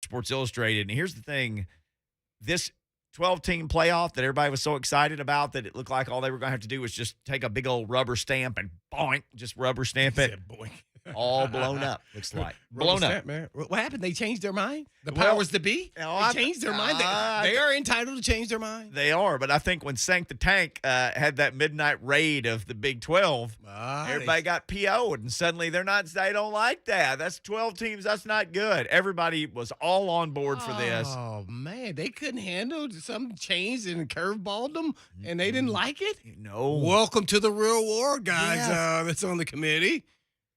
Sports Illustrated. And here's the thing. This 12-team playoff that everybody was so excited about that it looked like all they were going to have to do was just take a big old rubber stamp and boink, just rubber stamp it. Boink. All blown up, looks like. Blown up. Man. What happened? They changed their mind? The Well, powers that be? They changed their mind? They are entitled to change their mind? They are, but I think when Sank the Tank had that midnight raid of the Big 12, everybody got PO'd, and suddenly they don't like that. That's 12 teams. That's not good. Everybody was all on board for this. Oh, man. They couldn't handle some change and curveballed them, and they didn't like it? No. Welcome to the real world, guys. Yes. That's on the committee.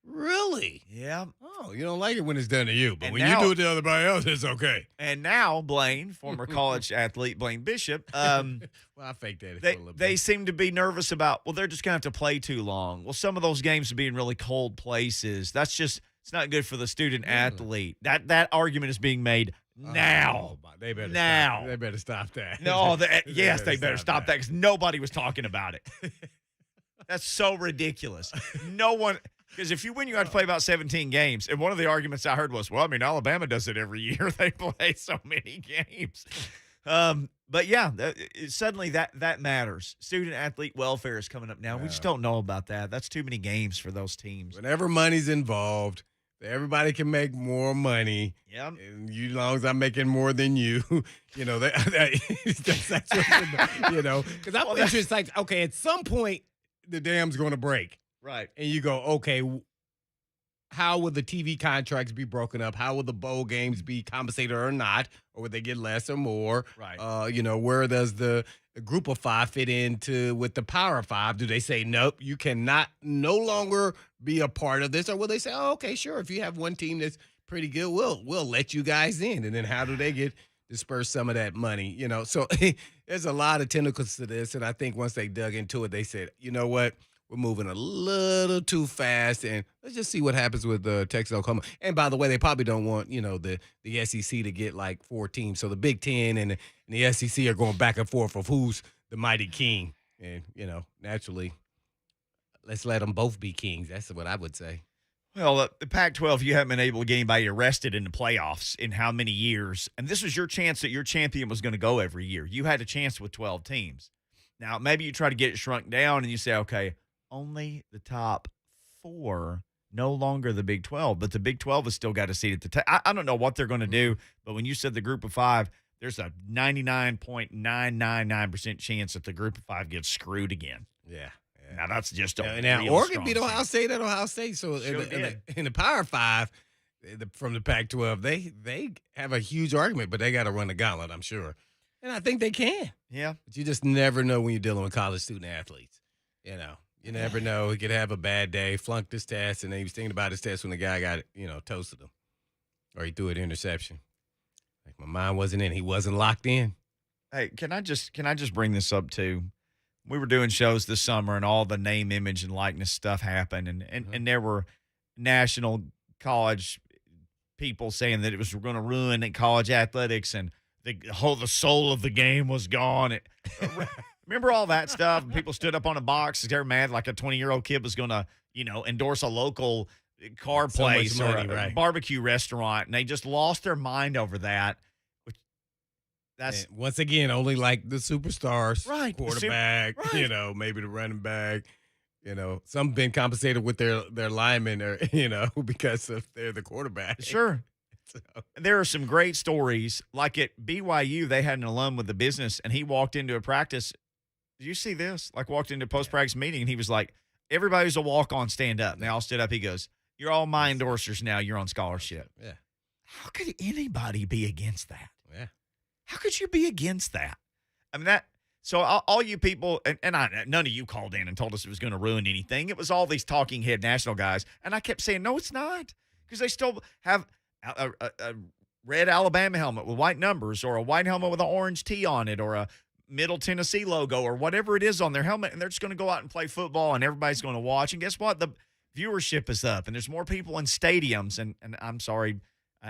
Really? Yeah. Oh, you don't like it when it's done to you, but And when now- you do it to everybody else, it's okay. And now Blaine, former college athlete Blaine Bishop, Well, I faked that for a little bit. they seem to be nervous about, well, they're just going to have to play too long. Well, some of those games would be in really cold places. It's not good for the student athlete. That argument is being made now. They better now. Stop. They better stop that. No, yes, they better stop that because nobody was talking about it. That's so ridiculous. No one, because if you win, you have to play about 17 games. And one of the arguments I heard was, well, I mean, Alabama does it every year. They play so many games. But yeah, suddenly that matters. Student athlete welfare is coming up now. We just don't know about that. That's too many games for those teams. Whenever money's involved, everybody can make more money. Yeah. And as long as I'm making more than you, that's what, because I'm thinking it's like, okay, at some point, the dam's going to break. Right. And you go, okay, how will the TV contracts be broken up? How will the bowl games be compensated or not? Or would they get less or more? Right. Where does the group of five fit into with the power of five? Do they say, nope, you cannot no longer be a part of this? Or will they say, oh, okay, sure, if you have one team that's pretty good, we'll let you guys in. And then how do they get disperse some of that money? So there's a lot of tentacles to this. And I think once they dug into it, they said, you know what? We're moving a little too fast, and let's just see what happens with Texas, Oklahoma. And by the way, they probably don't want the SEC to get like 4 teams. So the Big Ten and the SEC are going back and forth of who's the mighty king. And naturally, let's let them both be kings. That's what I would say. Well, the Pac-12, you haven't been able to get anybody arrested in the playoffs in how many years? And this was your chance that your champion was going to go every year. You had a chance with 12 teams. Now, maybe you try to get it shrunk down and you say, okay, only the top 4, no longer the Big 12. But the Big 12 has still got a seat at the table. I don't know what they're going to do, but when you said the group of 5, there's a 99.999% chance that the group of 5 gets screwed again. Yeah. Now, that's just a now real Oregon strong beat Ohio chance. State at Ohio State. So in the Power 5 from the Pac-12, they have a huge argument, but they got to run the gauntlet, I'm sure. And I think they can. Yeah. But you just never know when you're dealing with college student athletes. You never know. He could have a bad day, flunk this test, and then he was thinking about his test when the guy got it, toasted him. Or he threw an interception. Like my mind wasn't in. He wasn't locked in. Hey, can I just bring this up too? We were doing shows this summer, and all the name, image, and likeness stuff happened, and there were national college people saying that it was going to ruin college athletics, and the soul of the game was gone. Remember all that stuff? And people stood up on a box. They were mad like a 20-year-old kid was going to, endorse a local car place or a barbecue restaurant, and they just lost their mind over that. And once again, only like the superstars, right? Quarterback, maybe the running back. Some been compensated with their linemen, or because of they're the quarterback. Sure. So. There are some great stories. Like at BYU, they had an alum with the business, and he walked into a practice. Did you see this? Like walked into a post-practice meeting, and he was like, everybody's a walk-on, stand up. And they all stood up. He goes, you're all my endorsers now. You're on scholarship. Yeah. How could anybody be against that? Yeah. How could you be against that? I mean, so all you people, and none of you called in and told us it was going to ruin anything. It was all these talking head national guys. And I kept saying, no, it's not. Because they still have a red Alabama helmet with white numbers, or a white helmet with an orange T on it, or a Middle Tennessee logo, or whatever it is on their helmet. And they're just going to go out and play football, and everybody's going to watch. And guess what? The viewership is up, and there's more people in stadiums. And I'm sorry,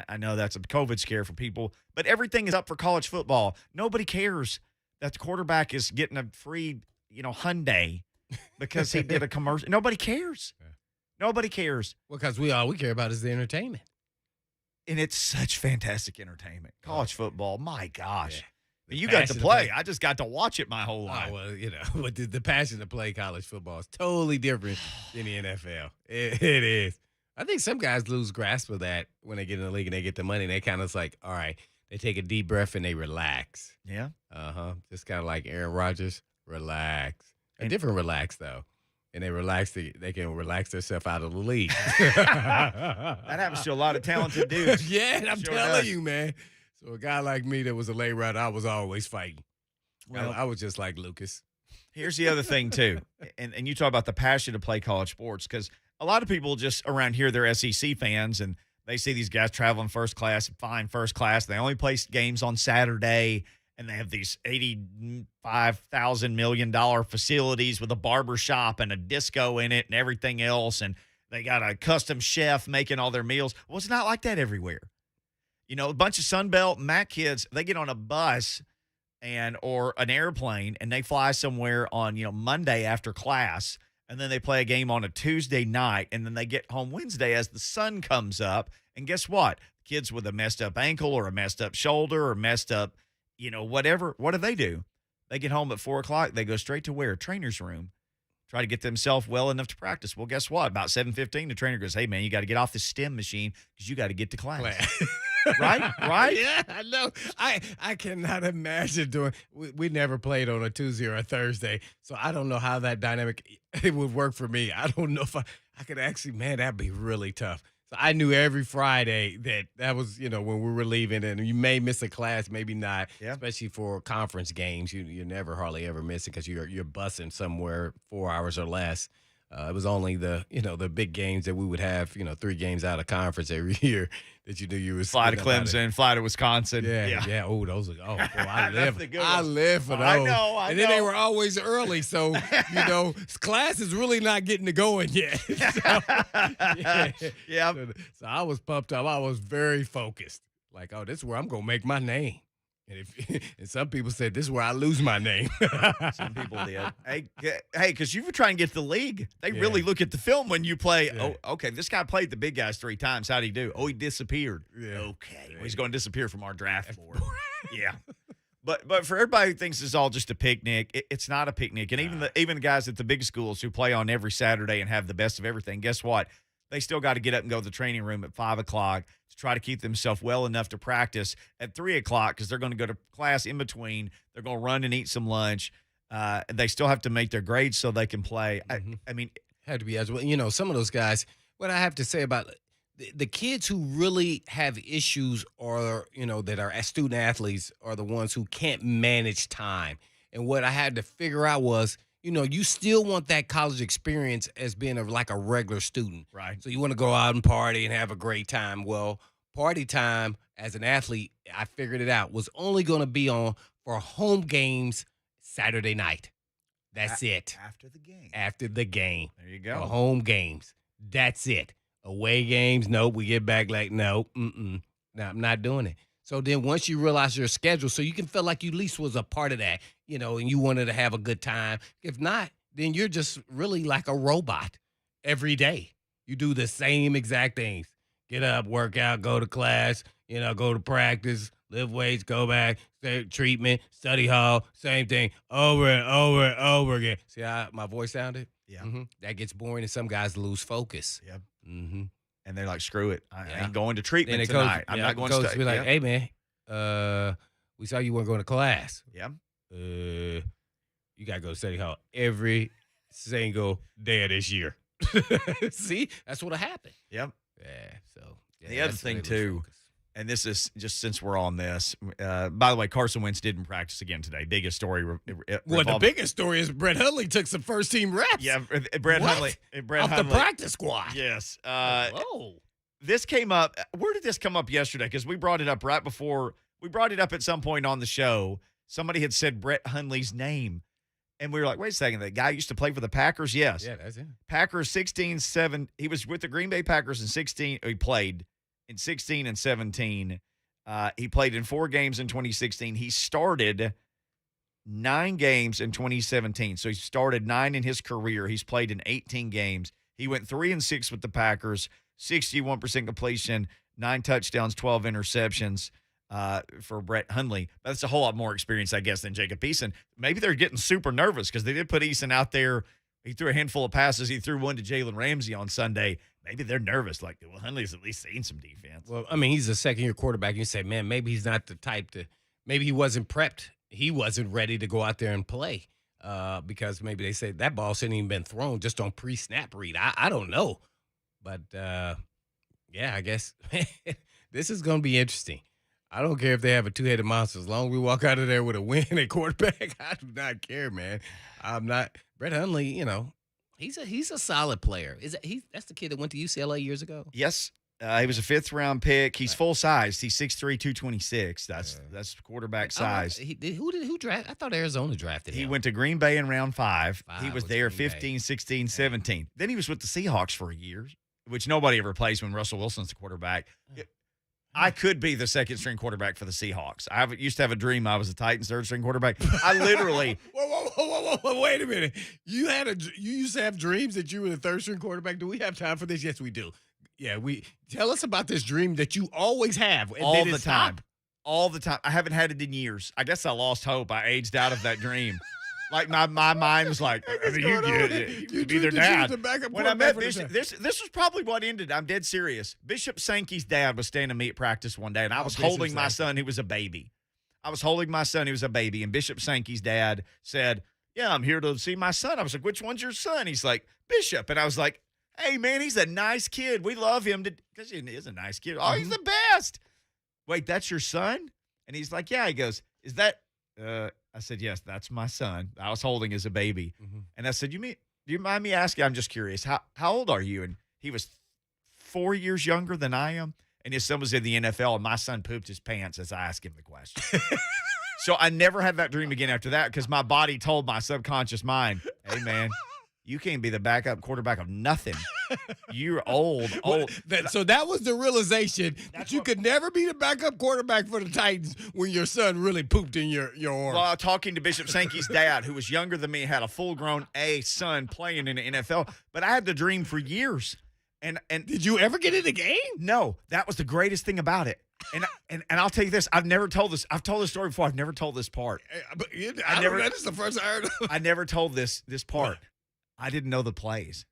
I know that's a COVID scare for people, but everything is up for college football. Nobody cares that the quarterback is getting a free, Hyundai because he did a commercial. Nobody cares. Yeah. Nobody cares. Well, because all we care about is the entertainment. And it's such fantastic entertainment. College football, my gosh. The You got to passion play. I just got to watch it my whole life. Oh, well, but the passion to play college football is totally different than the NFL. It is. I think some guys lose grasp of that when they get in the league and they get the money. And they kind of like, all right, they take a deep breath and they relax. Yeah. Just kind of like Aaron Rodgers, relax. A different relax, though. And they relax. They can relax themselves out of the league. That happens to a lot of talented dudes. Yeah, I'm Sure telling does. you, man. So a guy like me that was a late rider, I was always fighting. Well, I was just like Lucas. Here's the other thing, too. And you talk about the passion to play college sports because a lot of people just around here, they're SEC fans, and they see these guys traveling first class, flying first class. They only play games on Saturday, and they have these $85,000 million facilities with a barber shop and a disco in it and everything else, and they got a custom chef making all their meals. Well, it's not like that everywhere. A bunch of Sunbelt MAC kids, they get on a bus or an airplane, and they fly somewhere on, Monday after class, and then they play a game on a Tuesday night, and then they get home Wednesday as the sun comes up, and guess what? Kids with a messed up ankle or a messed up shoulder or messed up, whatever, what do? They get home at 4 o'clock, they go straight to where? Trainer's room. Try to get themselves well enough to practice. Well, guess what? About 7:15, the trainer goes, hey, man, you got to get off the STEM machine because you got to get to class. Right? Yeah, I know. I cannot imagine doing. We never played on a Tuesday or a Thursday, so I don't know how that dynamic it would work for me. I don't know if I could actually. Man, that'd be really tough. So I knew every Friday that was when we were leaving, and you may miss a class, maybe not. Yeah. Especially for conference games, you never hardly ever miss it because you're bussing somewhere 4 hours or less. It was only the big games that we would have 3 games out of conference every year that you knew you was Fly to Clemson, fly to Wisconsin. Yeah. Oh, those are. Oh, boy, I live. the good I ones. live for those. I know. And then they were always early, so class is really not getting to going yet. Yeah. So I was pumped up. I was very focused. Like, oh, this is where I'm gonna make my name. And some people said this is where I lose my name. Some people did. Hey, because you were trying to get to the league. They really look at the film when you play. Yeah. Oh, okay, this guy played the big guys 3 times. How'd he do? Oh, he disappeared. Yeah. Okay. Well, he's going to disappear from our draft board. Yeah. But for everybody who thinks it's all just a picnic, it's not a picnic. And even the guys at the big schools who play on every Saturday and have the best of everything, guess what? They still got to get up and go to the training room at 5 o'clock to try to keep themselves well enough to practice at 3 o'clock because they're going to go to class in between. They're going to run and eat some lunch. They still have to make their grades so they can play. Mm-hmm. I mean, had to be as well. Some of those guys, what I have to say about the kids who really have issues or, that are student athletes are the ones who can't manage time. And what I had to figure out was, you still want that college experience as being like a regular student. right. So you want to go out and party and have a great time. Well, party time as an athlete, I figured it out, was only going to be on for home games Saturday night. That's it. After the game. After the game. There you For go. home games. That's it. Away games, nope. We get back like, no, no, I'm not doing it. So then once you realize your schedule, so you can feel like you at least was a part of that, and you wanted to have a good time. If not, then you're just really like a robot every day. You do the same exact things. Get up, work out, go to class, go to practice, lift weights, go back, treatment, study hall, same thing, over and over and over again. See how my voice sounded? Yeah. Mm-hmm. That gets boring, and some guys lose focus. Yep. Mm-hmm. And they're like, screw it. I Yeah. ain't going to treatment Then tonight. I'm not going coach to be like, yeah. hey, man, we saw you weren't going to class. Yeah. You got to go to study hall every single day of this year. See? That's what'll happen. Yep. Yeah, so. Yeah, The other that's where thing, they lose too, focus. and this is just since we're on this. By the way, Carson Wentz didn't practice again today. Biggest story. Well, the biggest story is Rhett Hundley took some first-team reps. Yeah, Brett What? Hundley. Brett Off Hundley. the practice squad. Yes. Whoa. This came up. Where did this come up yesterday? Because we brought it up right before. We brought it up at some point on the show. Somebody had said Brett Hundley's name. And we were like, wait a second. That guy used to play for the Packers? Yes. Yeah, that's it. Packers 16-7. He was with the Green Bay Packers in 16. He played in 16 and 17. He played in 4 games in 2016. He started 9 games in 2017. So he started 9 in his career. He's played in 18 games. He went 3-6 with the Packers, 61% completion, 9 touchdowns, 12 interceptions for Rhett Hundley. That's a whole lot more experience, I guess, than Jacob Eason. Maybe they're getting super nervous because they did put Eason out there. He threw a handful of passes. He threw one to Jalen Ramsey on Sunday. Maybe they're nervous. Like, well, Hundley's at least seen some defense. Well, I mean, he's a second-year quarterback. You say, man, maybe he's not the type to – maybe he wasn't prepped. He wasn't ready to go out there and play because maybe they say that ball shouldn't even been thrown just on pre-snap read. I don't know. But, yeah, I guess this is going to be interesting. I don't care if they have a two-headed monster. As long as we walk out of there with a win at quarterback, I do not care, man. I'm not – Rhett Hundley, you know, he's a solid player. That's the kid that went to UCLA years ago? Yes. He was a 5th-round pick. He's full-sized. He's 6'3", 226. That's quarterback size. Who drafted? I thought Arizona drafted him. He went to Green Bay in round 5. He was there 15, 16, 17. Then he was with the Seahawks for a year, which nobody ever plays when Russell Wilson's the quarterback. I could be the second-string quarterback for the Seahawks. I used to have a dream I was a Titans third-string quarterback. I literally – Whoa, wait a minute. You used to have dreams that you were the third-string quarterback? Do we have time for this? Yes, we do. Yeah, tell us about this dream that you always have. All the time. All the time. I haven't had it in years. I guess I lost hope. I aged out of that dream. Like my mind was like, you be their dad. When I met Bishop, this was probably what ended. I'm dead serious. Bishop Sankey's dad was standing to me at practice one day, and I was holding my son who was a baby. And Bishop Sankey's dad said, yeah, I'm here to see my son. I was like, which one's your son? He's like, Bishop. And I was like, hey, man, he's a nice kid. We love him because he is a nice kid. Oh, he's the best. Wait, that's your son? And he's like, yeah. He goes, is that I said, yes, that's my son. I was holding as a baby. Mm-hmm. And I said, do you mind me asking? I'm just curious. How old are you? And he was 4 years younger than I am. And his son was in the NFL, and my son pooped his pants as I asked him the question. So I never had that dream again after that because my body told my subconscious mind, hey, man, you can't be the backup quarterback of nothing. You're old. So that was the realization that you could never be the backup quarterback for the Titans when your son really pooped in your arm. Well, talking to Bishop Sankey's dad, who was younger than me, had a full-grown son playing in the NFL. But I had the dream for years. And did you ever get in the game? No, that was the greatest thing about it. And I'll tell you this: I've never told this. I've told this story before. I've never told this part. That is the first I heard of. I never told this part. I didn't know the plays.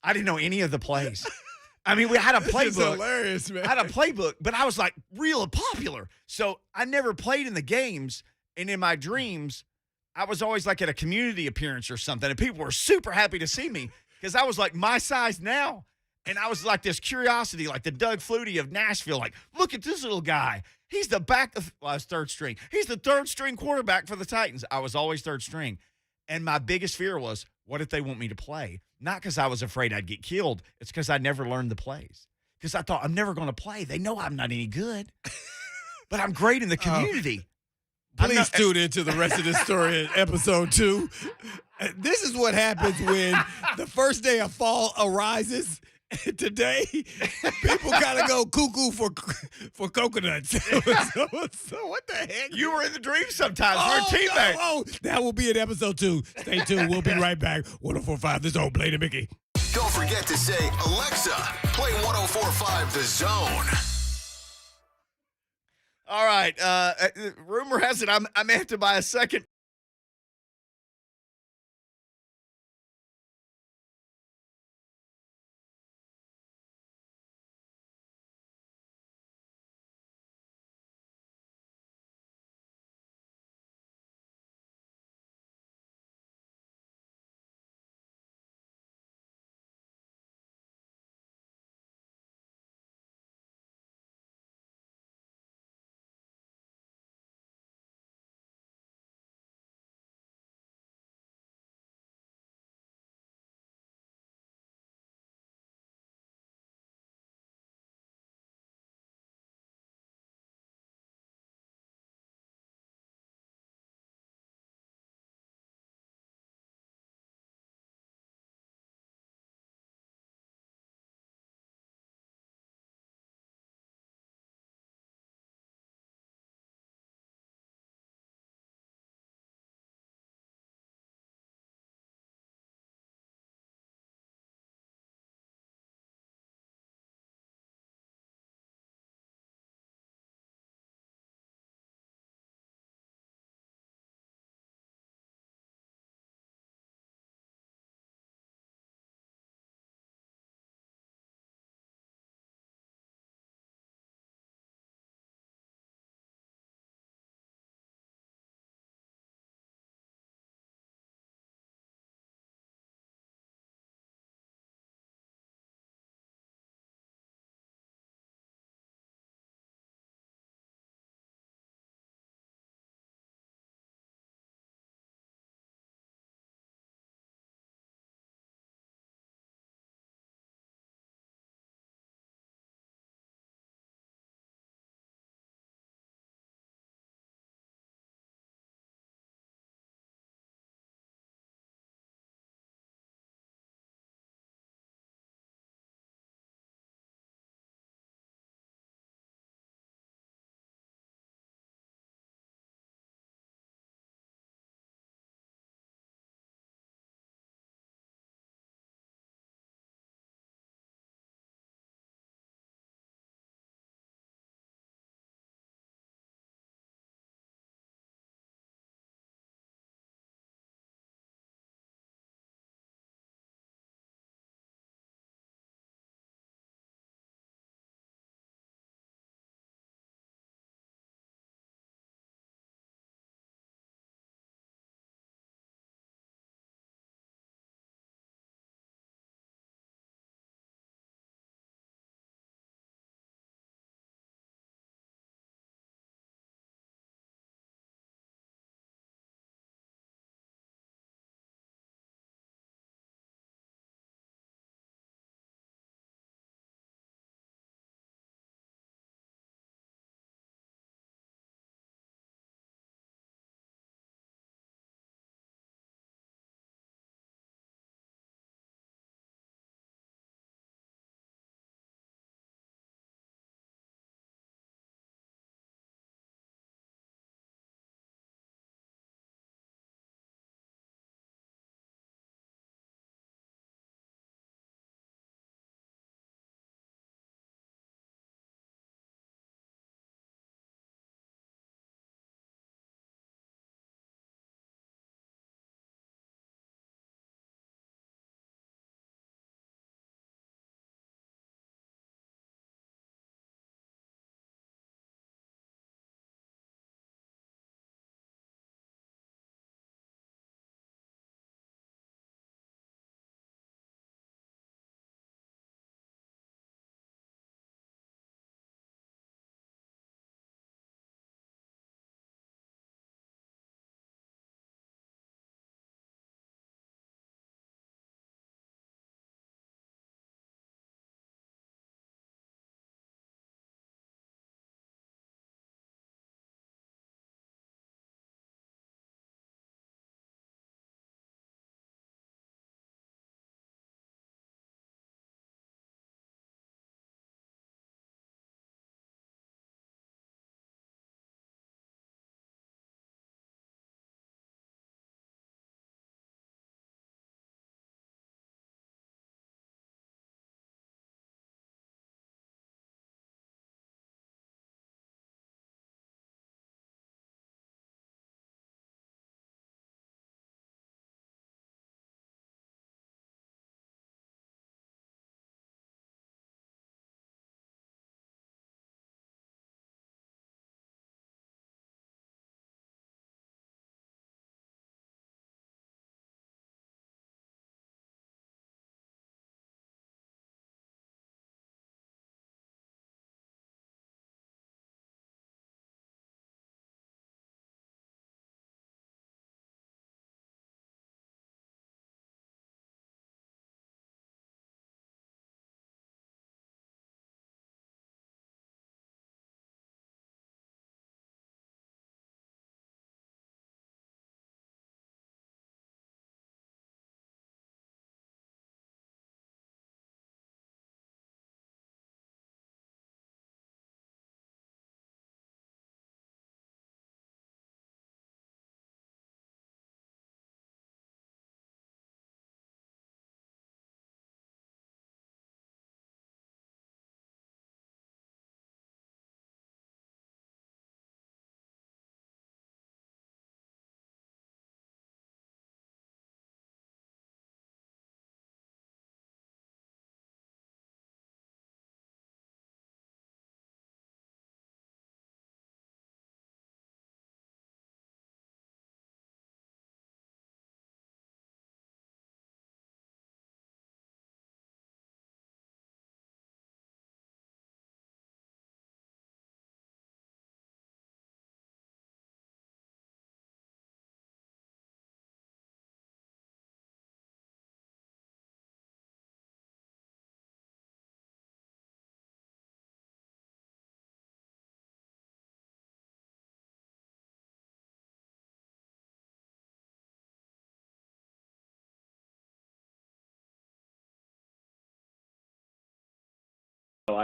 I didn't know any of the plays. I mean, we had a playbook. This is hilarious, man. I had a playbook, but I was like real popular. So I never played in the games. And in my dreams, I was always like at a community appearance or something. And people were super happy to see me because I was like my size now. And I was like this curiosity, like the Doug Flutie of Nashville. Like, look at this little guy. He's the I was third string. He's the third string quarterback for the Titans. I was always third string. And my biggest fear was, what if they want me to play? Not because I was afraid I'd get killed. It's because I never learned the plays. Because I thought, I'm never going to play. They know I'm not any good. But I'm great in the community. Please tune into the rest of this story in episode 2. This is what happens when the first day of fall arises. Today, people gotta go cuckoo for coconuts. So what the heck? You were in the dream sometimes. We're teammates. Oh, that will be in episode 2. Stay tuned. We'll be right back. 104.5 The Zone. Blaine and Mickey. Don't forget to say, Alexa, play 104.5 The Zone. All right. Rumor has it I may have to buy a second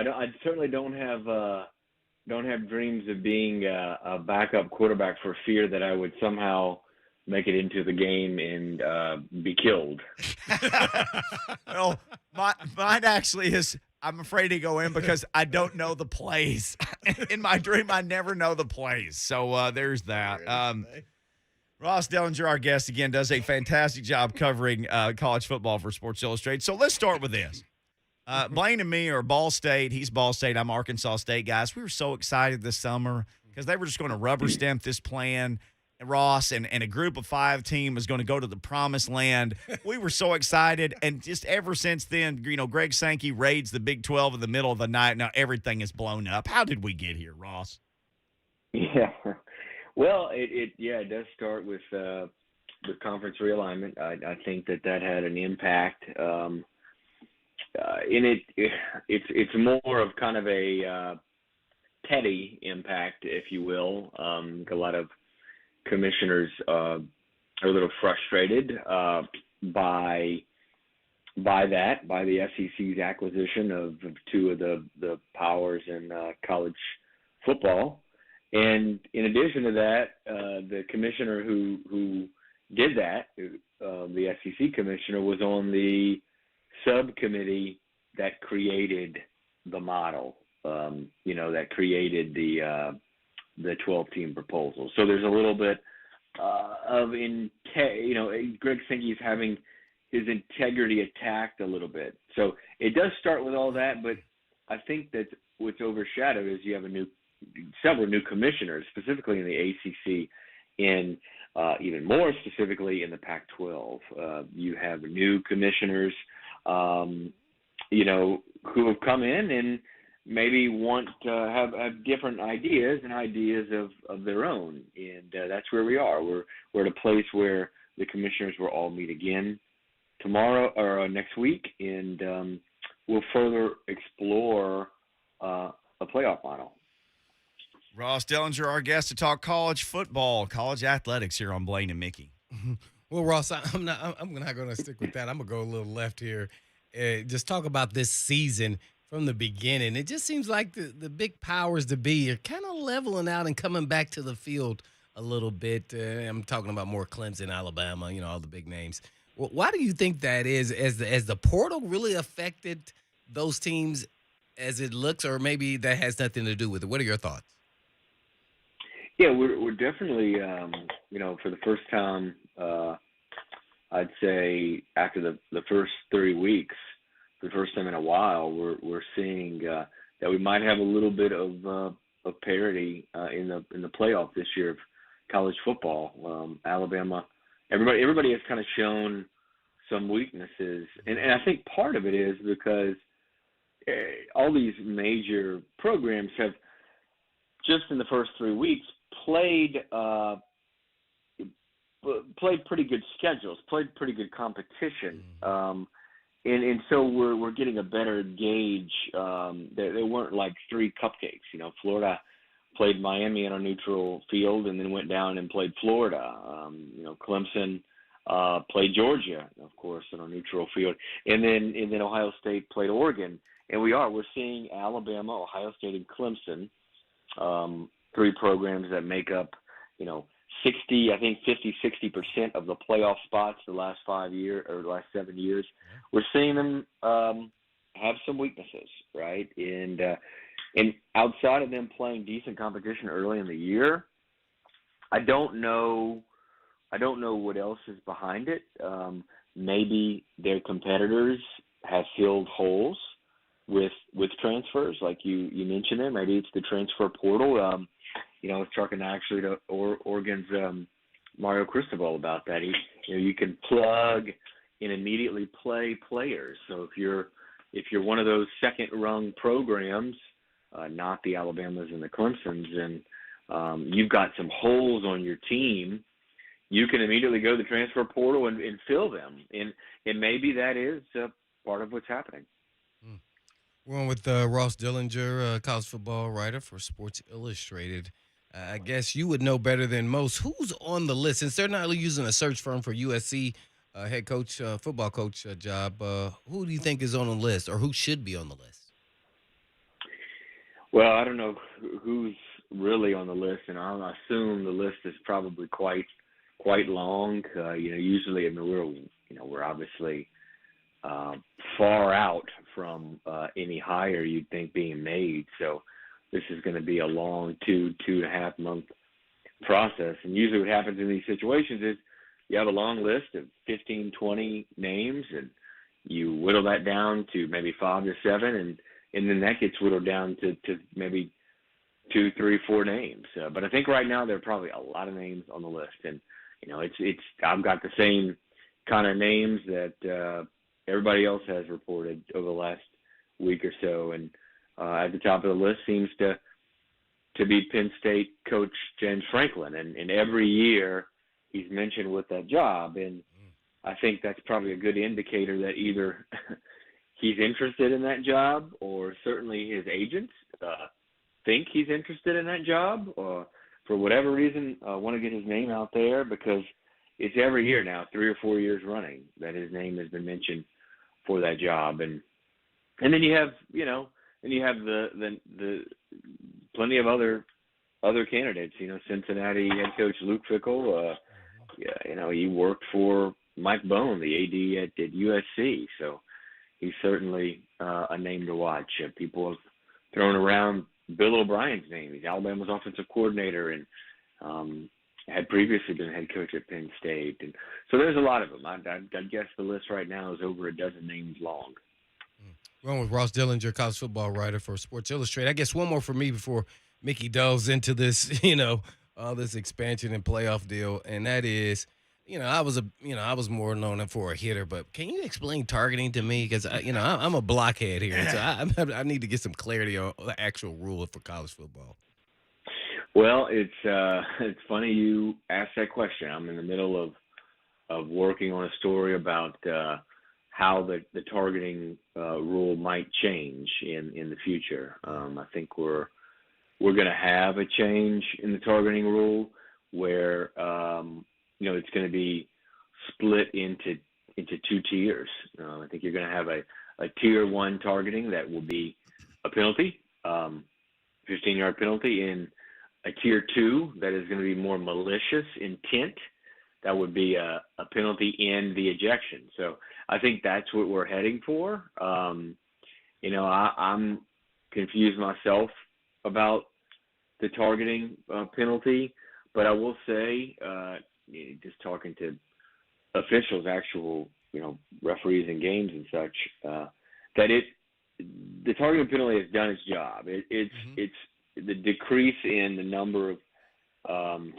no, I certainly don't have dreams of being a backup quarterback for fear that I would somehow make it into the game and be killed. Well, mine actually is I'm afraid to go in because I don't know the plays. In my dream, I never know the plays. So there's that. Ross Dellenger, our guest, again, does a fantastic job covering college football for Sports Illustrated. So let's start with this. Blaine and me are Ball State. He's Ball State. I'm Arkansas State, guys. We were so excited this summer because they were just going to rubber stamp this plan. Ross and a group of 5 team was going to go to the promised land. We were so excited. And just ever since then, Greg Sankey raids the Big 12 in the middle of the night. Now everything is blown up. How did we get here, Ross? Yeah. Well, it does start with conference realignment. I think that had an impact. It's more of kind of a petty impact, if you will. A lot of commissioners are a little frustrated by the SEC's acquisition of 2 of the powers in college football. And in addition to that, the commissioner who did that, the SEC commissioner, was on the subcommittee that created the model, that created the 12-team proposal. So there's a little bit of Greg Sankey's having his integrity attacked a little bit. So it does start with all that, but I think that what's overshadowed is you have several new commissioners, specifically in the ACC, and even more specifically in the Pac-12. You have new commissioners, who have come in and maybe want to have different ideas and ideas of their own. And that's where we are. We're at a place where the commissioners will all meet again tomorrow or next week, and we'll further explore a playoff model. Ross Dellenger, our guest, to talk college football, college athletics here on Blaine and Mickey. Well, Ross, I'm not going to stick with that. I'm going to go a little left here. Just talk about this season from the beginning. It just seems like the big powers to be are kind of leveling out and coming back to the field a little bit. I'm talking about more Clemson, Alabama, all the big names. Well, why do you think that is? As the portal really affected those teams as it looks, or maybe that has nothing to do with it? What are your thoughts? Yeah, we're definitely, for the first time, I'd say after the first 3 weeks, for the first time in a while, we're seeing that we might have a little bit of parity in the playoff this year of college football. Alabama, everybody has kind of shown some weaknesses, and I think part of it is because all these major programs have just in the first 3 weeks played pretty good schedules, played pretty good competition, and so we're getting a better gauge. They weren't like 3 cupcakes. Florida played Miami on a neutral field and then went down and played Florida. Clemson played Georgia, of course, on a neutral field, and then Ohio State played Oregon. And we're seeing Alabama, Ohio State, and Clemson, 3 programs that make up, 50-60% of the playoff spots the last 5 years or the last 7 years. We're seeing them have some weaknesses, right? And outside of them playing decent competition early in the year, I don't know what else is behind it. Maybe their competitors have filled holes with transfers, like you mentioned there. Maybe it's the transfer portal. I was talking actually to Oregon's Mario Cristobal about that. You can plug and immediately play players. So if you're one of those second-rung programs, not the Alabamas and the Clemsons, and you've got some holes on your team, you can immediately go to the transfer portal and fill them. And maybe that is part of what's happening. We're on with Ross Dellenger, college football writer for Sports Illustrated. I guess you would know better than most who's on the list. Since they're not using a search firm for USC head coach, football coach job, who do you think is on the list or who should be on the list? Well, I don't know who's really on the list, and I assume the list is probably quite long. Usually, I mean, we're obviously far out from any hire you'd think being made. So this is going to be a long 2.5 month process. And usually what happens in these situations is you have a long list of 15, 20 names, and you whittle that down to maybe 5 or 7, and then that gets whittled down to maybe 2, 3, 4 names. But I think right now there are probably a lot of names on the list, and it's I've got the same kind of names that everybody else has reported over the last week or so, and at the top of the list seems to be Penn State coach James Franklin, and every year he's mentioned with that job, and I think that's probably a good indicator that either he's interested in that job, or certainly his agents think he's interested in that job, or for whatever reason want to get his name out there, because it's every year now, 3 or 4 years running, that his name has been mentioned for that job, and then you have the plenty of other candidates. Cincinnati head coach Luke Fickell. He worked for Mike Bone, the AD at USC, so he's certainly a name to watch. People have thrown around Bill O'Brien's name. He's Alabama's offensive coordinator and had previously been head coach at Penn State. And so there's a lot of them. I'd guess the list right now is over a dozen names long. We're on with Ross Dellenger, college football writer for Sports Illustrated. I guess one more for me before Mickey delves into this, this expansion and playoff deal, and that is, I was more known for a hitter, but can you explain targeting to me? Because I'm a blockhead here, so I need to get some clarity on the actual rule for college football. Well, it's funny you asked that question. I'm in the middle of working on a story about how the targeting rule might change in the future. I think we're going to have a change in the targeting rule where it's going to be split into 2 tiers. I think you're going to have a tier 1 targeting that will be a penalty, 15-yard penalty, and a tier 2 that is going to be more malicious intent. That would be a penalty and the ejection. So I think that's what we're heading for. I'm confused myself about the targeting penalty, but I will say, just talking to officials, actual, referees in games and such, that the targeting penalty has done its job. It's the decrease in the number of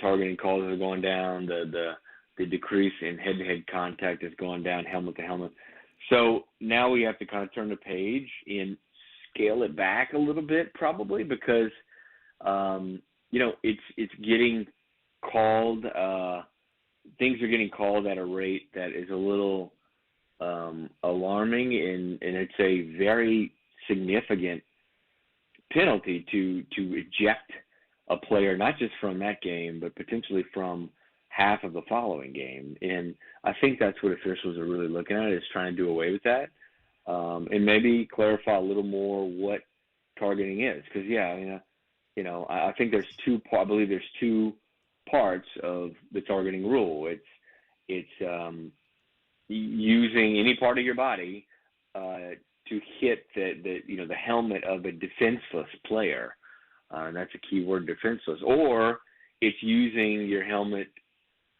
targeting calls are going down. The decrease in head-to-head contact has gone down, helmet to helmet. So now we have to kind of turn the page and scale it back a little bit, probably, because it's getting called. Things are getting called at a rate that is a little alarming, and it's a very significant penalty to eject a player, not just from that game, but potentially from half of the following game. And I think that's what officials are really looking at, is trying to do away with that, and maybe clarify a little more what targeting is. Because I think there's I believe there's 2 parts of the targeting rule. It's using any part of your body to hit the helmet of a defenseless player, and that's a key word, defenseless. Or it's using your helmet,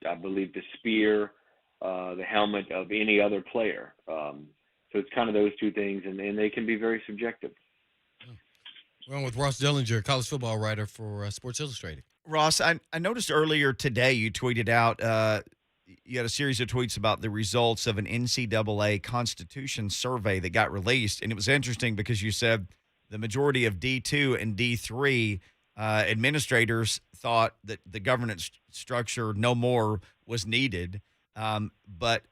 I believe, to spear the helmet of any other player. So it's kind of those 2 things, and they can be very subjective. We're on with Ross Dellenger, college football writer for Sports Illustrated. Ross, I noticed earlier today you tweeted out you had a series of tweets about the results of an NCAA Constitution survey that got released, and it was interesting because you said the majority of D2 and D3 administrators thought that the governance structure no more was needed, but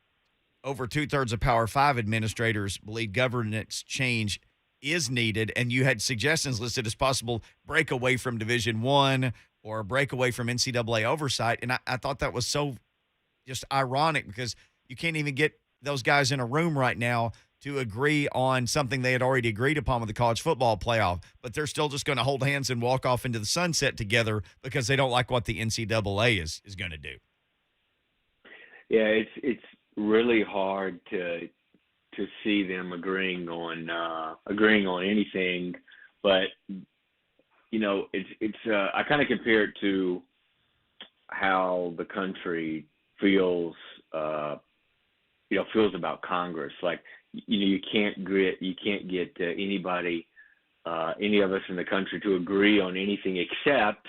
over 2/3 of Power 5 administrators believe governance change is needed, and you had suggestions listed as possible break away from Division I or break away from NCAA oversight, and I thought that was so just ironic because you can't even get those guys in a room right now to agree on something they had already agreed upon with the college football playoff, but they're still just going to hold hands and walk off into the sunset together because they don't like what the NCAA is going to do. Yeah, it's really hard to see them agreeing on anything, but it's I kind of compare it to how the country feels about Congress. Like, you can't get anybody, any of us in the country to agree on anything except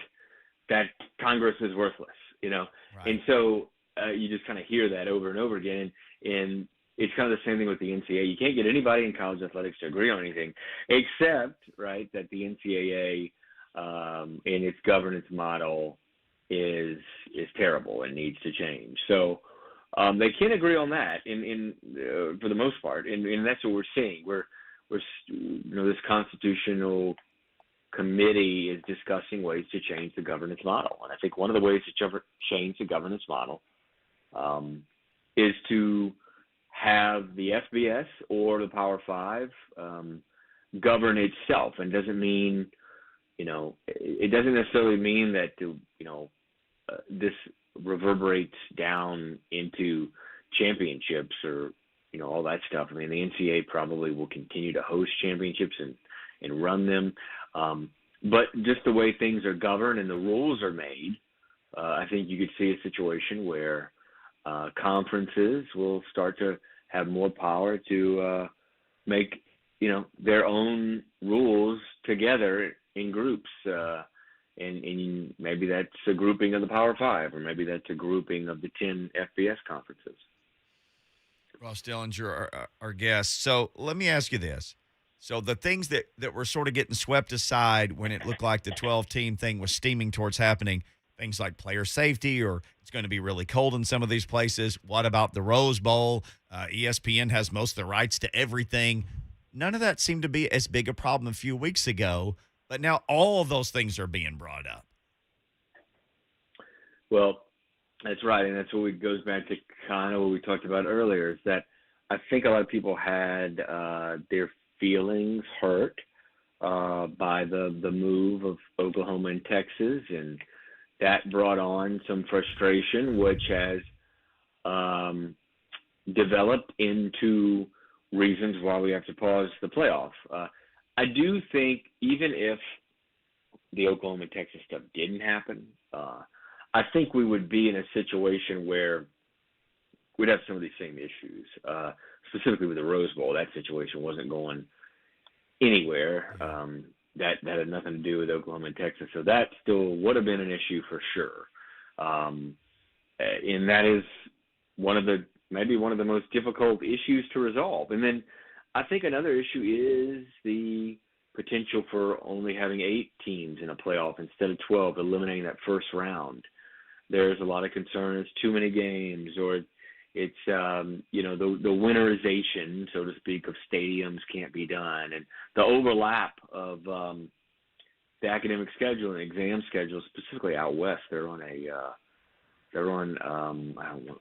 that Congress is worthless, Right. And so you just kind of hear that over and over again. And it's kind of the same thing with the NCAA. You can't get anybody in college athletics to agree on anything except, right, that the NCAA and its governance model is terrible and needs to change. So they can agree on that for the most part, and that's what we're seeing. We're this constitutional committee is discussing ways to change the governance model, and I think one of the ways to change the governance model is to have the FBS or the Power Five govern itself, and doesn't mean, it doesn't necessarily mean that this reverberates down into championships or all that stuff. I mean, the NCAA probably will continue to host championships and run them, but just the way things are governed and the rules are made, I think you could see a situation where conferences will start to have more power to make their own rules together in groups. And maybe that's a grouping of the Power Five, or maybe that's a grouping of the 10 FBS conferences. Ross Dellenger, our guest. So let me ask you this. So the things that were sort of getting swept aside when it looked like the 12-team thing was steaming towards happening, things like player safety, or it's going to be really cold in some of these places. What about the Rose Bowl? ESPN has most of the rights to everything. None of that seemed to be as big a problem a few weeks ago. But now all of those things are being brought up. Well, that's right, and that's what goes back to kind of what we talked about earlier, is that I think a lot of people had their feelings hurt by the move of Oklahoma and Texas, and that brought on some frustration, which has developed into reasons why we have to pause the playoff. I do think even if the Oklahoma and Texas stuff didn't happen, I think we would be in a situation where we'd have some of these same issues, specifically with the Rose Bowl. That situation wasn't going anywhere. That had nothing to do with Oklahoma and Texas. So that still would have been an issue for sure. And that is maybe one of the most difficult issues to resolve. And then I think another issue is the potential for only having 8 teams in a playoff instead of 12, eliminating that first round. There's a lot of concern it's too many games, or it's the winterization, so to speak, of stadiums can't be done, and the overlap of the academic schedule and exam schedule, specifically out west. They're on I don't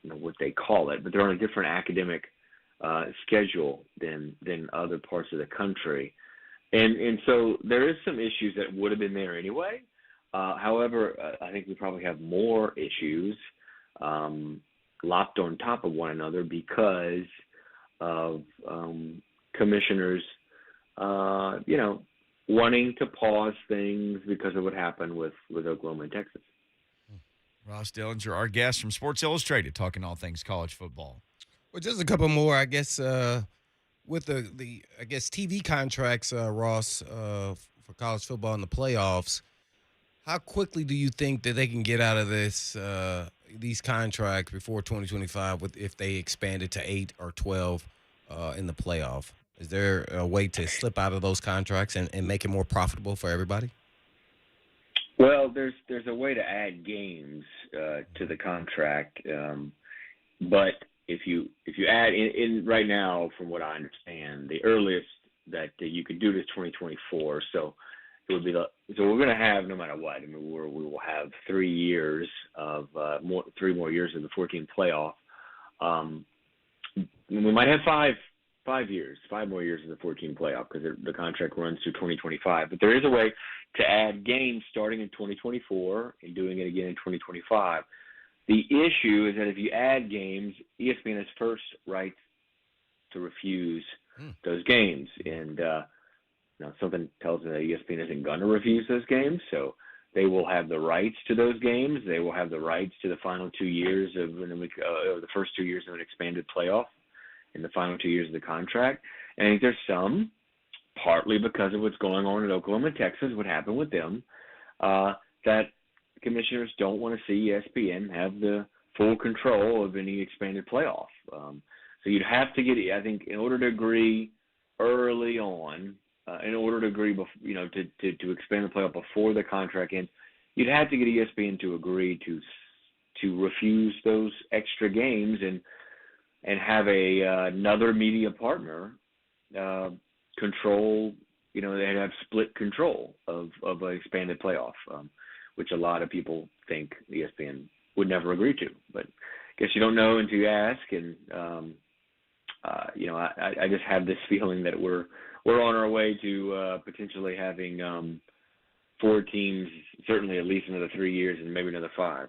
know what they call it, but they're on a different academic schedule than other parts of the country. And so there is some issues that would have been there anyway. However, I think we probably have more issues locked on top of one another because of commissioners, wanting to pause things because of what happened with Oklahoma and Texas. Ross Dellenger, our guest from Sports Illustrated, talking all things college football. Well, just a couple more, I guess, with the TV contracts, Ross, for college football in the playoffs. How quickly do you think that they can get out of these contracts before 2025 if they expand it to 8 or 12 in the playoff? Is there a way to slip out of those contracts and make it more profitable for everybody? Well, there's a way to add games to the contract, but if you add in right now, from what I understand, the earliest that you could do it is 2024. So it would be so we're going to have, no matter what. I mean, we will have 3 years of 3 more years of the 14 playoff. We might have 5 5 more years of the 14 playoff because the contract runs through 2025. But there is a way to add games starting in 2024 and doing it again in 2025. The issue is that if you add games, ESPN has first right to refuse those games. And something tells me that ESPN isn't going to refuse those games. So they will have the rights to those games. They will have the rights to the final 2 years of the first 2 years of an expanded playoff in the final 2 years of the contract. And I think there's some, partly because of what's going on in Oklahoma and Texas, what happened with them, that commissioners don't want to see ESPN have the full control of any expanded playoff. So you'd have to get, I think, in order to agree early on, in order to agree, to expand the playoff before the contract ends, you'd have to get ESPN to agree to refuse those extra games and have another media partner control. They'd have split control of an expanded playoff, which a lot of people think ESPN would never agree to. But I guess you don't know until you ask. And I just have this feeling that we're on our way to potentially having 4 teams, certainly at least another 3 years, and maybe another 5.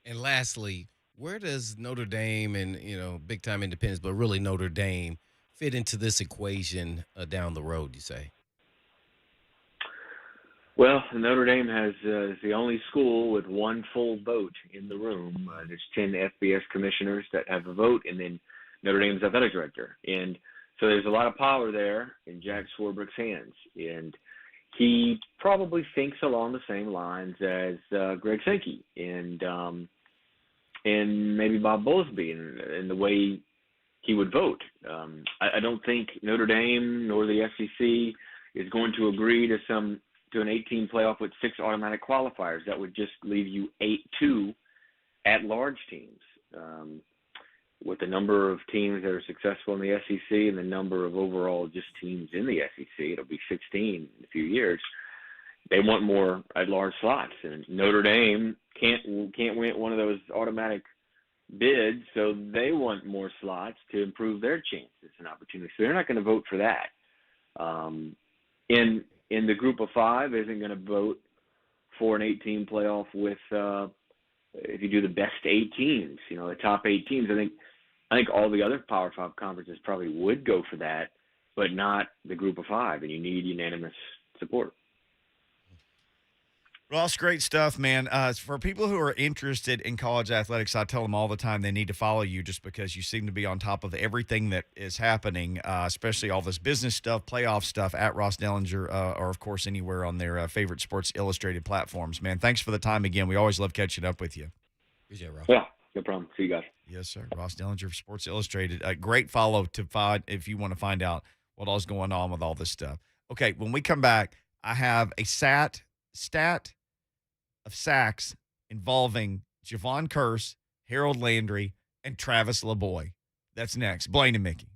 And lastly, where does Notre Dame and, big time independence, but really Notre Dame fit into this equation down the road, you say? Well, Notre Dame is the only school with one full vote in the room. There's 10 FBS commissioners that have a vote, and then Notre Dame's athletic director. And so there's a lot of power there in Jack Swarbrick's hands. And he probably thinks along the same lines as Greg Sankey and maybe Bob Bowlesby in the way he would vote. I don't think Notre Dame nor the SEC is going to agree to an 18 playoff with 6 automatic qualifiers. That would just leave you 8-2 at-large teams. With the number of teams that are successful in the SEC and the number of overall just teams in the SEC, it'll be 16 in a few years. They want more at-large slots, and Notre Dame can't win one of those automatic bids, so they want more slots to improve their chances and opportunities. So they're not going to vote for that. In the group of 5 isn't going to vote for an 18 playoff with if you do the best 8 teams, the top 8 teams. I think all the other Power 5 conferences probably would go for that, but not the group of 5, and you need unanimous support. Ross, great stuff, man. For people who are interested in college athletics, I tell them all the time they need to follow you just because you seem to be on top of everything that is happening, especially all this business stuff, playoff stuff at Ross Dellenger, or, of course, anywhere on their favorite Sports Illustrated platforms. Man, thanks for the time again. We always love catching up with you. Appreciate it, Ross. Yeah, no problem. See you guys. Yes, sir. Ross Dellenger of Sports Illustrated. A great follow to find if you want to find out what all's going on with all this stuff. Okay, when we come back, I have a stat of sacks involving Javon Curse, Harold Landry, and Travis LeBoy. That's next. Blaine and Mickey.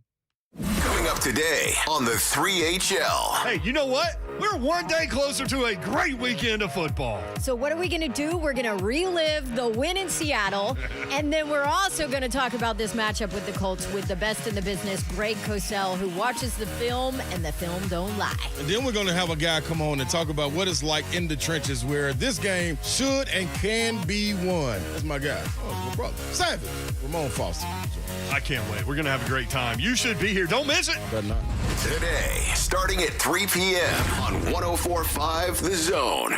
Coming up today on the 3HL. Hey, you know what? We're one day closer to a great weekend of football. So what are we going to do? We're going to relive the win in Seattle, and then we're also going to talk about this matchup with the Colts with the best in the business, Greg Cosell, who watches the film, and the film don't lie. And then we're going to have a guy come on and talk about what it's like in the trenches where this game should and can be won. That's my guy. Oh, my brother. Savage. Ramon Foster. I can't wait. We're going to have a great time. You should be here. Don't miss it. Better not. Today, starting at 3 p.m. on 104.5 The Zone.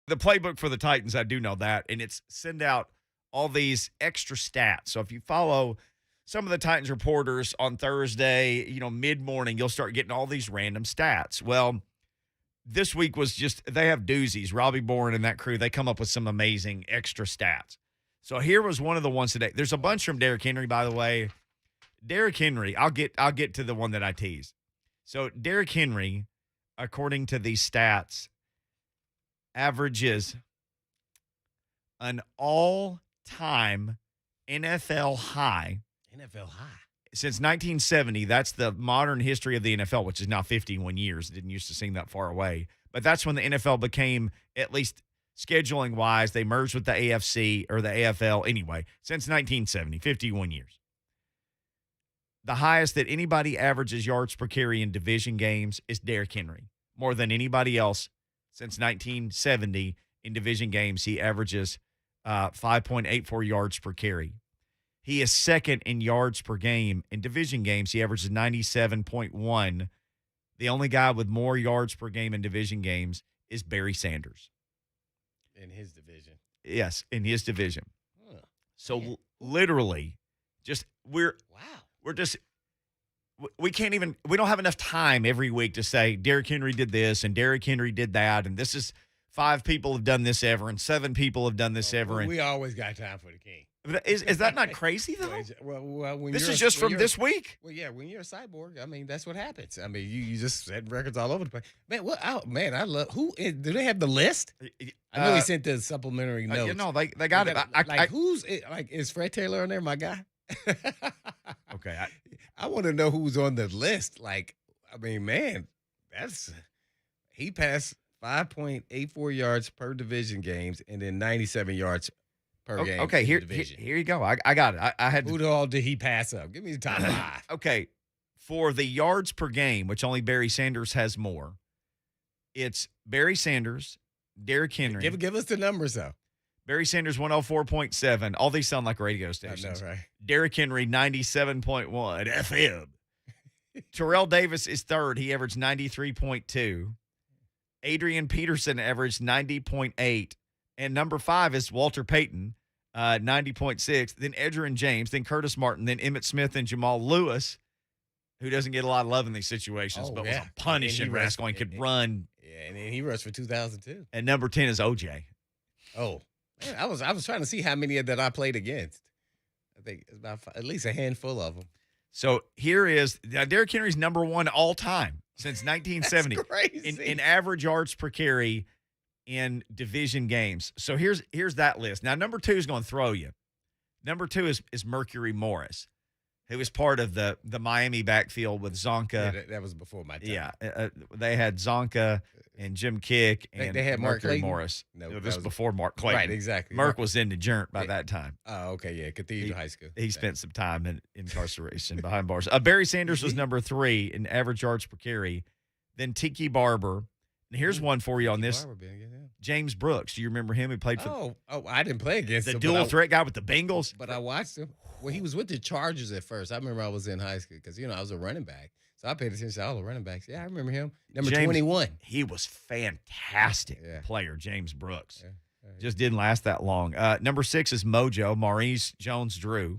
The playbook for the Titans, I do know that, and it's send out all these extra stats. So if you follow some of the Titans reporters on Thursday, mid-morning, you'll start getting all these random stats. Well, this week was they have doozies. Robbie Bourne and that crew, they come up with some amazing extra stats. So here was one of the ones today. There's a bunch from Derrick Henry, by the way. Derrick Henry, I'll get to the one that I teased. So Derrick Henry, according to these stats, averages an all-time NFL high. NFL high. Since 1970, that's the modern history of the NFL, which is now 51 years. It didn't used to seem that far away. But that's when the NFL became, at least scheduling-wise, they merged with the AFC or the AFL anyway, since 1970, 51 years. The highest that anybody averages yards per carry in division games is Derrick Henry. More than anybody else since 1970 in division games, he averages 5.84 yards per carry. He is second in yards per game. In division games, he averages 97.1. The only guy with more yards per game in division games is Barry Sanders. In his division. Yes, in his division. Huh. So literally, we can't even, we don't have enough time every week to say Derrick Henry did this and Derrick Henry did that, and this is 5 people have done this ever and 7 people have done this ever. And we always got time for the king. Is that not crazy though? Well, this is just from this week. Well, yeah, when you're a cyborg, I mean, that's what happens. I mean, you just set records all over the place. Man, I love do they have the list? I know he sent the supplementary notes. They got it. Who's is Fred Taylor on there, my guy? Okay. I want to know who's on the list. Man, he passed 5.84 yards per division games and then 97 yards per game. Okay, here you go. I got it. I had who all did he pass up? Give me the top 5. Okay, for the yards per game, which only Barry Sanders has more, it's Barry Sanders, Derrick Henry. Give us the numbers though. Barry Sanders 104.7. All these sound like radio stations. I know, right? Derrick Henry 97.1 FM. Terrell Davis is third. He averaged 93.2. Adrian Peterson averaged 90.8. And number 5 is Walter Payton, 90.6. Then Edgerrin James, then Curtis Martin, then Emmitt Smith and Jamal Lewis, who doesn't get a lot of love in these situations, but was a punishing rascal and could run. Yeah, and then he rushed for 2,002. And number 10 is OJ. Oh, man, I was trying to see how many that I played against. I think it's about at least a handful of them. So here is Derrick Henry's number 1 all time since 1970 That's crazy. in average yards per carry in division games. So here's that list. Now, number 2 is going to throw you. Number 2 is Mercury Morris, who was part of the Miami backfield with Zonka. Yeah, that was before my time. Yeah, they had Zonka and Jim Kick and they had Mercury Morris. No, this was before Mark Clayton. Right, exactly. Merc was indigent by that time. Oh, okay, yeah, Cathedral High School. He spent some time in incarceration behind bars. Barry Sanders was number 3 in average yards per carry. Then Tiki Barber. And here's one for you on this. James Brooks. Do you remember him? He played for I didn't play against the him. dual threat guy with the Bengals. But I watched him. Well, he was with the Chargers at first. I remember I was in high school because, I was a running back. So I paid attention to all the running backs. Yeah, I remember him. Number 21. He was fantastic player, James Brooks. Yeah. Just didn't last that long. Number 6 is Mojo, Maurice Jones-Drew.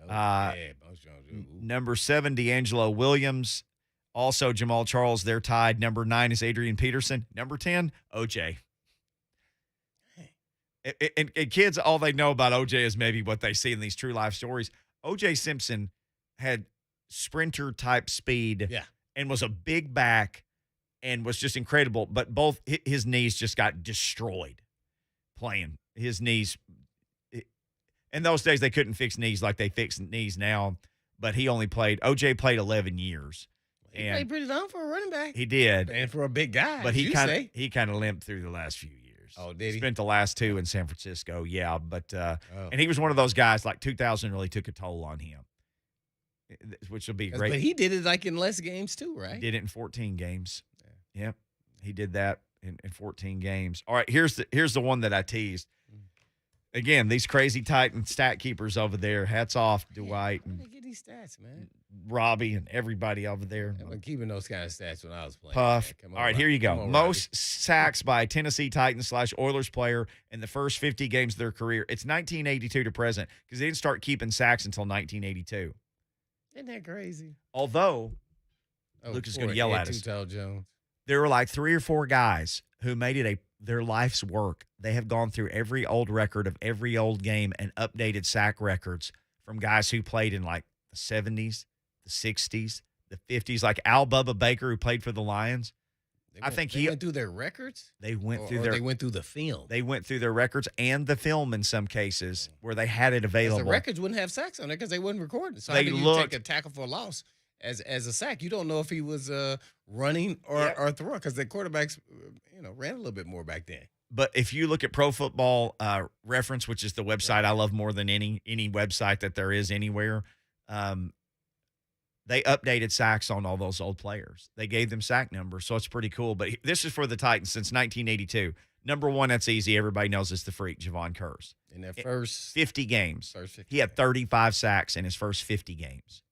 Maurice Jones-Drew. Number 7, D'Angelo Williams. Also, Jamal Charles, they're tied. Number 9 is Adrian Peterson. Number 10, OJ. And kids, all they know about OJ is maybe what they see in these true life stories. OJ Simpson had sprinter-type speed and was a big back and was just incredible, but both his knees just got destroyed playing. His knees, in those days, they couldn't fix knees like they fix knees now, but OJ played 11 years. He played pretty long for a running back. He did. And for a big guy. But he kind of limped through the last few years. Oh, did he? Spent the last 2 in San Francisco, but and he was one of those guys, 2000 really took a toll on him, which will be great. But he did it in less games too, right? He did it in 14 games. Yeah. Yep. He did that in 14 games. All right, here's the one that I teased. Again, these crazy Titan stat keepers over there. Hats off, Dwight. Where they get these stats, man? Robbie and everybody over there. I've been keeping those kind of stats when I was playing. Puff. Man. All right, here you go. Come on, Most sacks by a Tennessee Titans / Oilers player in the first 50 games of their career. It's 1982 to present because they didn't start keeping sacks until 1982. Isn't that crazy? Although, Luke is going to yell at us. Jones. There were like 3 or 4 guys who made it their life's work. They have gone through every old record of every old game and updated sack records from guys who played in like the 70s, the 60s, the 50s, like Al Bubba Baker, who played for the Lions. They went through their records? They went through they went through the film. They went through their records and the film in some cases where they had it available. The records wouldn't have sacks on it because they wasn't recorded. So they how do you take a tackle for a loss as a sack? You don't know if he was running or throwing because the quarterbacks, ran a little bit more back then. But if you look at Pro Football Reference, which is the website I love more than any website that there is anywhere, they updated sacks on all those old players. They gave them sack numbers, so it's pretty cool. But this is for the Titans since 1982. Number one, that's easy. Everybody knows it's the freak, Javon Curse. In their first 50 games. First 50 he had 35 sacks in his first 50 games.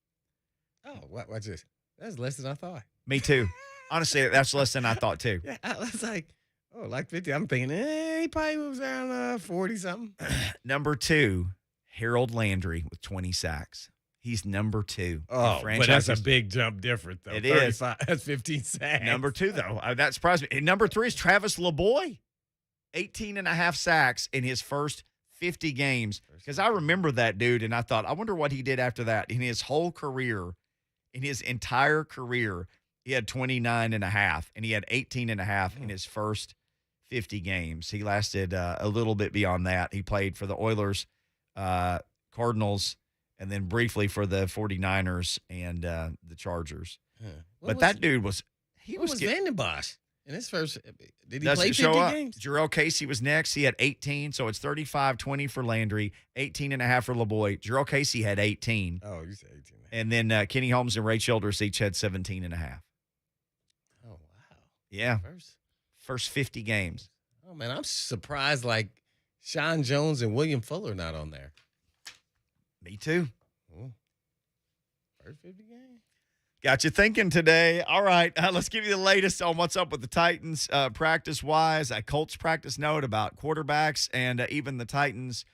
Oh, watch this. That's less than I thought. Me too. Honestly, that's less than I thought too. Yeah, I was like, like 50. I'm thinking, he probably was around 40-something. Number 2, Harold Landry with 20 sacks. He's number 2. Oh, but that's a big jump difference, though. It is. That's 15 sacks. Number 2, though. That surprised me. And number 3 is Travis LeBoy. 18 and a half sacks in his first 50 games. Because I remember that dude, and I thought, I wonder what he did after that. In his whole career, in his entire career, he had 29 and a half, and he had 18 and a half in his first 50 games. He lasted a little bit beyond that. He played for the Oilers, Cardinals, and then briefly for the 49ers and the Chargers. But that dude was – What was Van den Bosch in his first – did he play 50 show up. games? Jarrell Casey was next. He had 18, so it's 35-20 for Landry, 18 and a half for LeBoy. Jarrell Casey had 18. Oh, you said 18. And then Kenny Holmes and Ray Childress each had 17 and a half. Oh, wow. Yeah. First 50 games. Oh, man, I'm surprised like Sean Jones and William Fuller not on there. Me too. First 50 games. Got you thinking today. All right, let's give you the latest on what's up with the Titans practice-wise. A Colts practice note about quarterbacks and even the Titans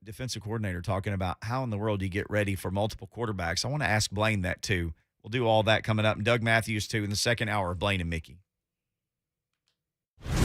defensive coordinator talking about how in the world do you get ready for multiple quarterbacks. I want to ask Blaine that too. We'll do all that coming up. And Doug Mathews too in the second hour of Blaine and Mickey.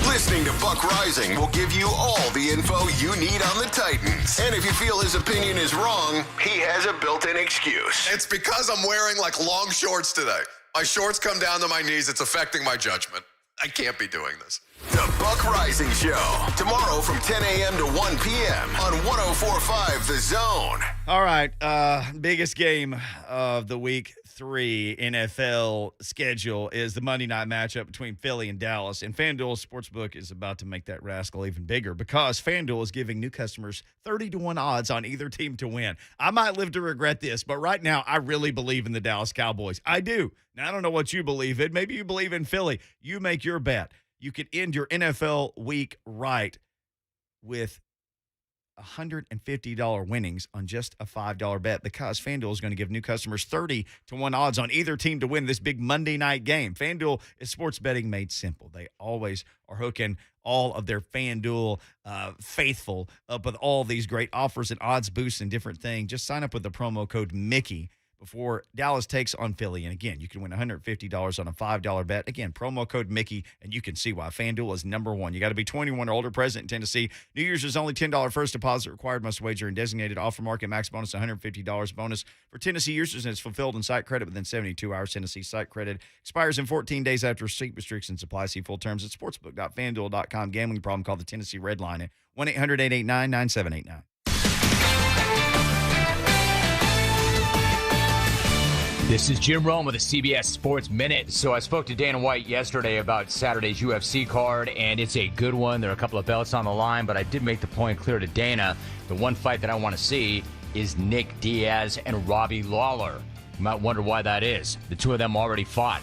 Listening to Buck Rising will give you all the info you need on the Titans. And if you feel his opinion is wrong, he has a built-in excuse. It's because I'm wearing like long shorts today. My shorts come down to my knees. It's affecting my judgment. I can't be doing this. The Buck Rising Show. Tomorrow from 10 a.m. to 1 p.m. on 104.5 The Zone. All right, biggest game of the week 3 NFL schedule is the Monday night matchup between Philly and Dallas. And FanDuel Sportsbook is about to make that rascal even bigger because FanDuel is giving new customers 30-1 odds on either team to win. I might live to regret this, but right now I really believe in the Dallas Cowboys. I do. Now, I don't know what you believe in. Maybe you believe in Philly. You make your bet. You could end your NFL week right with $150 winnings on just a $5 bet because FanDuel is going to give new customers 30-1 odds on either team to win this big Monday night game. FanDuel is sports betting made simple. They always are hooking all of their FanDuel faithful up with all these great offers and odds boosts and different things. Just sign up with the promo code Mickey before Dallas takes on Philly. And again, you can win $150 on a $5 bet. Again, promo code Mickey, and you can see why FanDuel is number one. You got to be 21 or older, present in Tennessee. New Year's is only $10 first deposit required. Must wager in designated offer market. Max bonus $150 bonus for Tennessee users, and it's fulfilled in site credit within 72 hours. Tennessee site credit expires in 14 days after receipt. Restrictions apply. See full terms at sportsbook.fanduel.com. Gambling problem? Call the Tennessee Red Line at 1-800-889-9789. This is Jim Rome with the CBS Sports Minute. So I spoke to Dana White yesterday about Saturday's UFC card, and it's a good one. There are a couple of belts on the line, but I did make the point clear to Dana, the one fight that I want to see is Nick Diaz and Robbie Lawler. You might wonder why that is. The two of them already fought.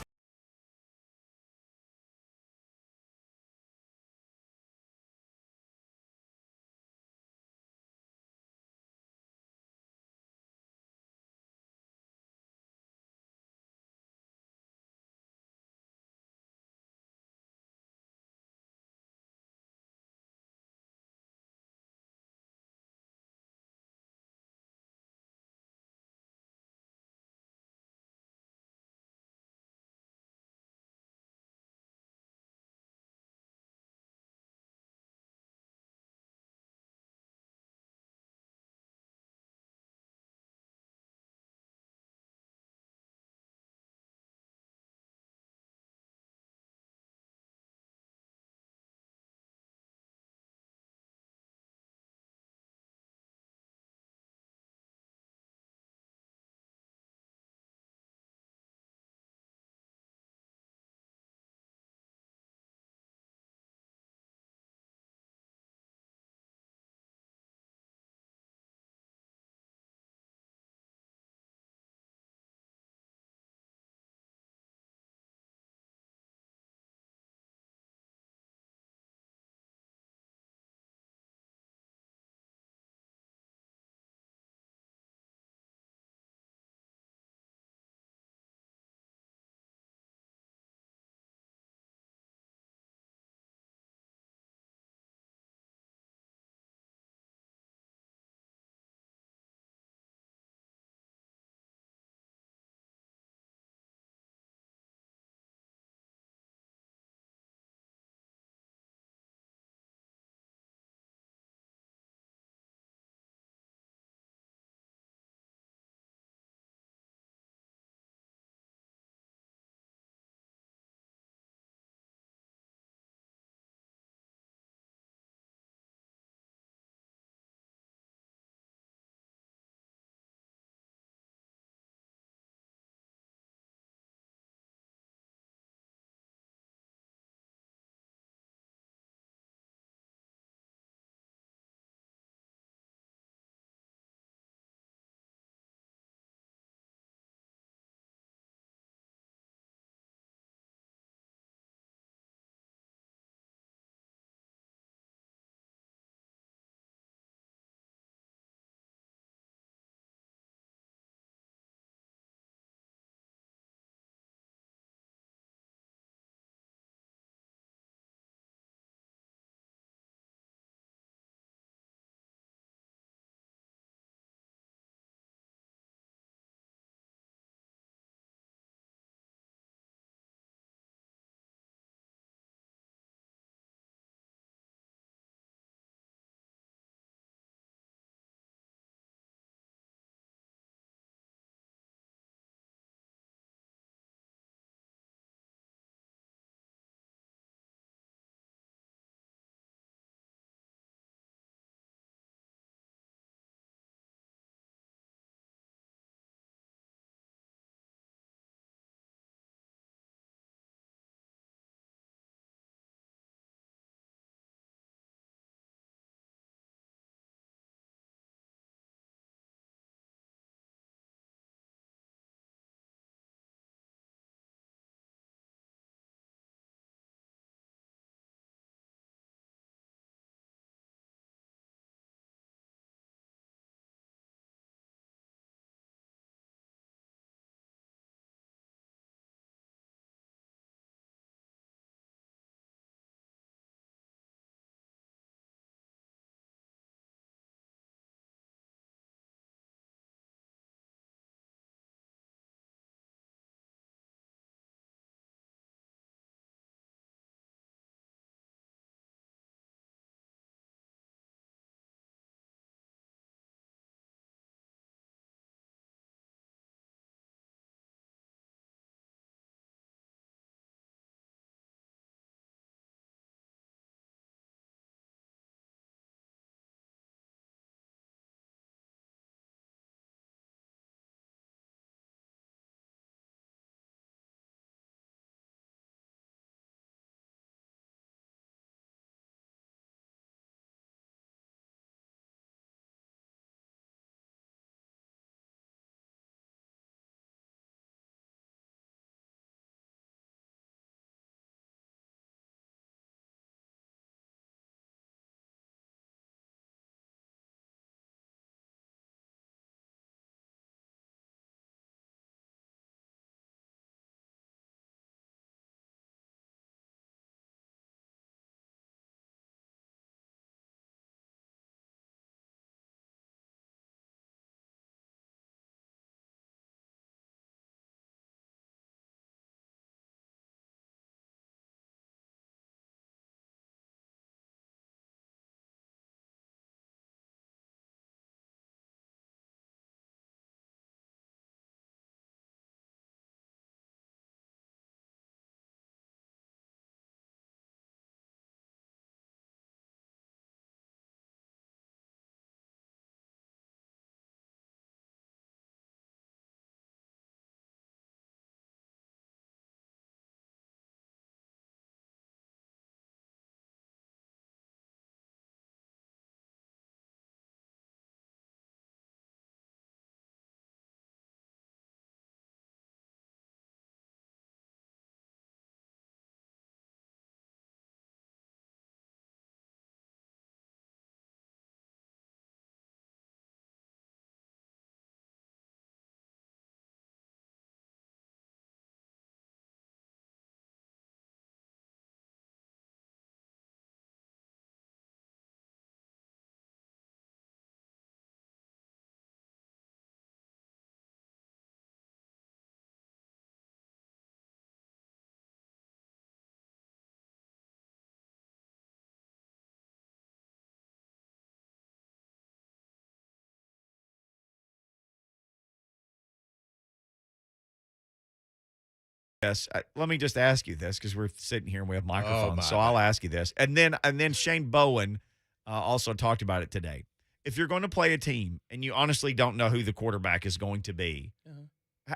Yes, let me just ask you this because we're sitting here and we have microphones, so my. I'll ask you this. And then Shane Bowen also talked about it today. If you're going to play a team and you honestly don't know who the quarterback is going to be,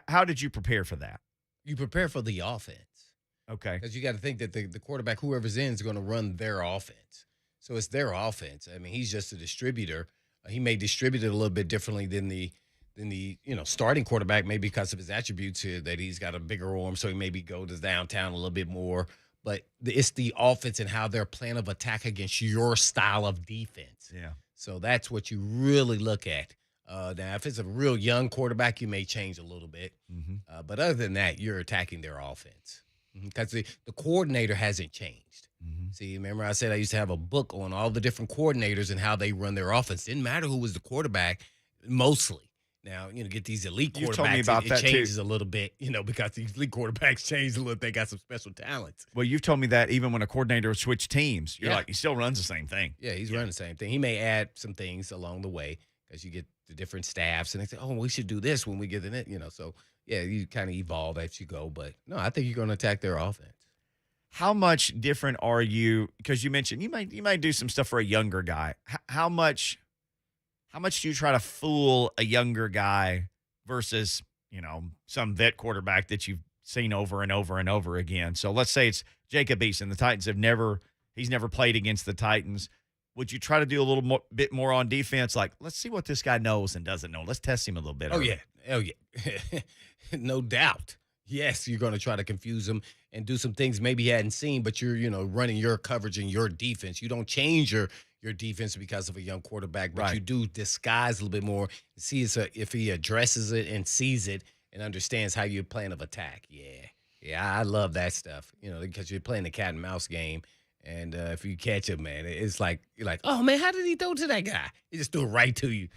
how did you prepare for that? You prepare for the offense. Okay. Because you got to think that the quarterback, whoever's in, is going to run their offense. So it's their offense. I mean, he's just a distributor. He may distribute it a little bit differently than the starting quarterback, maybe because of his attributes here, that he's got a bigger arm, so he maybe go to downtown a little bit more. But it's the offense and how their plan of attack against your style of defense. Yeah. So that's what you really look at. Now, if it's a real young quarterback, you may change a little bit. Mm-hmm. But other than that, you're attacking their offense because the coordinator hasn't changed. Mm-hmm. See, remember I said I used to have a book on all the different coordinators and how they run their offense. Didn't matter who was the quarterback, mostly. Now, get these elite You've quarterbacks, told me about it that, changes too. a little bit, because these elite quarterbacks change a little. They got some special talents. Well, you've told me that even when a coordinator switched teams, you're Yeah. like, he still runs the same thing. Yeah, he's running the same thing. He may add some things along the way because you get the different staffs, and they say, oh, we should do this when we get in it, So, yeah, you kind of evolve as you go. But, no, I think you're going to attack their offense. How much different are you? Because you mentioned you might do some stuff for a younger guy. How much do you try to fool a younger guy versus, some vet quarterback that you've seen over and over and over again? So let's say it's Jacob Eason. The Titans he's never played against the Titans. Would you try to do a little bit more on defense? Like, let's see what this guy knows and doesn't know. Let's test him a little bit. Oh, yeah. No doubt. Yes, you're going to try to confuse him and do some things maybe he hadn't seen, but you're, running your coverage and your defense. You don't change your defense because of a young quarterback, but Right. you do disguise a little bit more, see if he addresses it and sees it and understands how your plan of attack. Yeah, I love that stuff, because you're playing the cat and mouse game. And if you catch him, man, it's like, you're like, oh, man, how did he throw to that guy? He just threw it right to you.